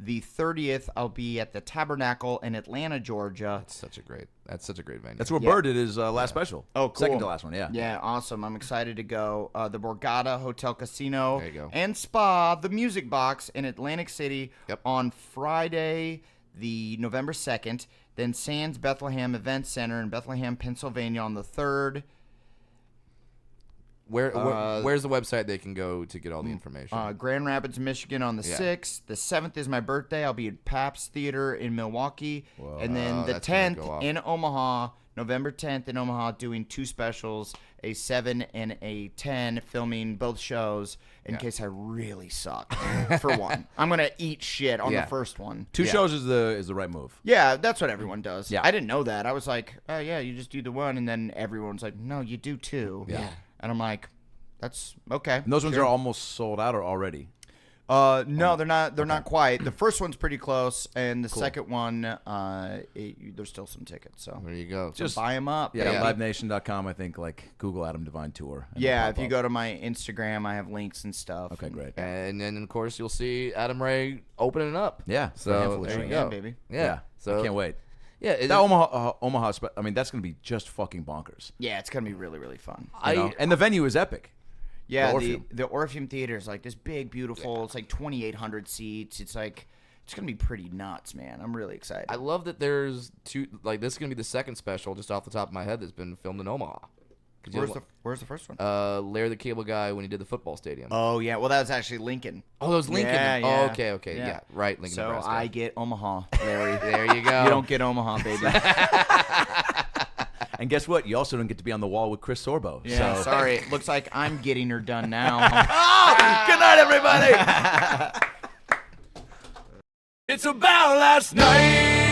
The 30th, I'll be at the Tabernacle in Atlanta, Georgia. That's such a great venue. That's where Yeah. Bird did his last special. Oh, cool. Second to last one, yeah. Yeah, awesome. I'm excited to go. The Borgata Hotel Casino There you go. and Spa, the Music Box in Atlantic City Yep. on Friday, the November 2nd. Then Sands Bethlehem Event Center in Bethlehem, Pennsylvania on the 3rd. Where's the website they can go to get all the information? Grand Rapids, Michigan on the Yeah. 6th. The 7th is my birthday. I'll be at Pabst Theater in Milwaukee. And then Oh, the that's gonna 10th go off. in Omaha, November 10th in Omaha, doing two specials, a 7 and a 10, filming both shows in case I really suck for one. I'm going to eat shit on Yeah. the first one. Two shows is the right move. Yeah, that's what everyone does. Yeah. I didn't know that. I was like, oh, yeah, you just do the one. And then everyone's like, no, you do two. Yeah. And I'm like, that's okay. And those ones sure. are almost sold out or already. No, they're not. They're not quite. The first one's pretty close, and the second one, there's still some tickets. So there you go. just buy them up. Yeah, baby. livenation.com, I think, like Google Adam Devine Tour. and Yeah, they'll if pop you up. go to my Instagram, I have links and stuff. Okay, great. And then of course you'll see Adam Ray opening it up. Yeah, So for a handful of there you shows. go, Yeah, baby. Yeah. So I can't wait. Yeah. It, That Omaha, I mean, that's going to be just fucking bonkers. Yeah, it's gonna be really, really fun. You know? And the venue is epic. Yeah, The the Orpheum. Orpheum Theater is like this big, beautiful. It's like 2,800 seats. It's like it's gonna be pretty nuts, man. I'm really excited. I love that there's two. Like this is gonna be the second special, just off the top of my head, that's been filmed in Omaha. Where's the first one? Larry the Cable Guy when he did the football stadium. Oh yeah, well that was actually Lincoln. Oh, that was Lincoln. Yeah, Oh, yeah. okay, yeah, right. Lincoln, So Nebraska. I get Omaha, Larry. There you go. You don't get Omaha, baby. And guess what? You also don't get to be on the wall with Chris Sorbo. Yeah, So. sorry. It looks like I'm getting her done now. Oh, good night, everybody. It's about last night.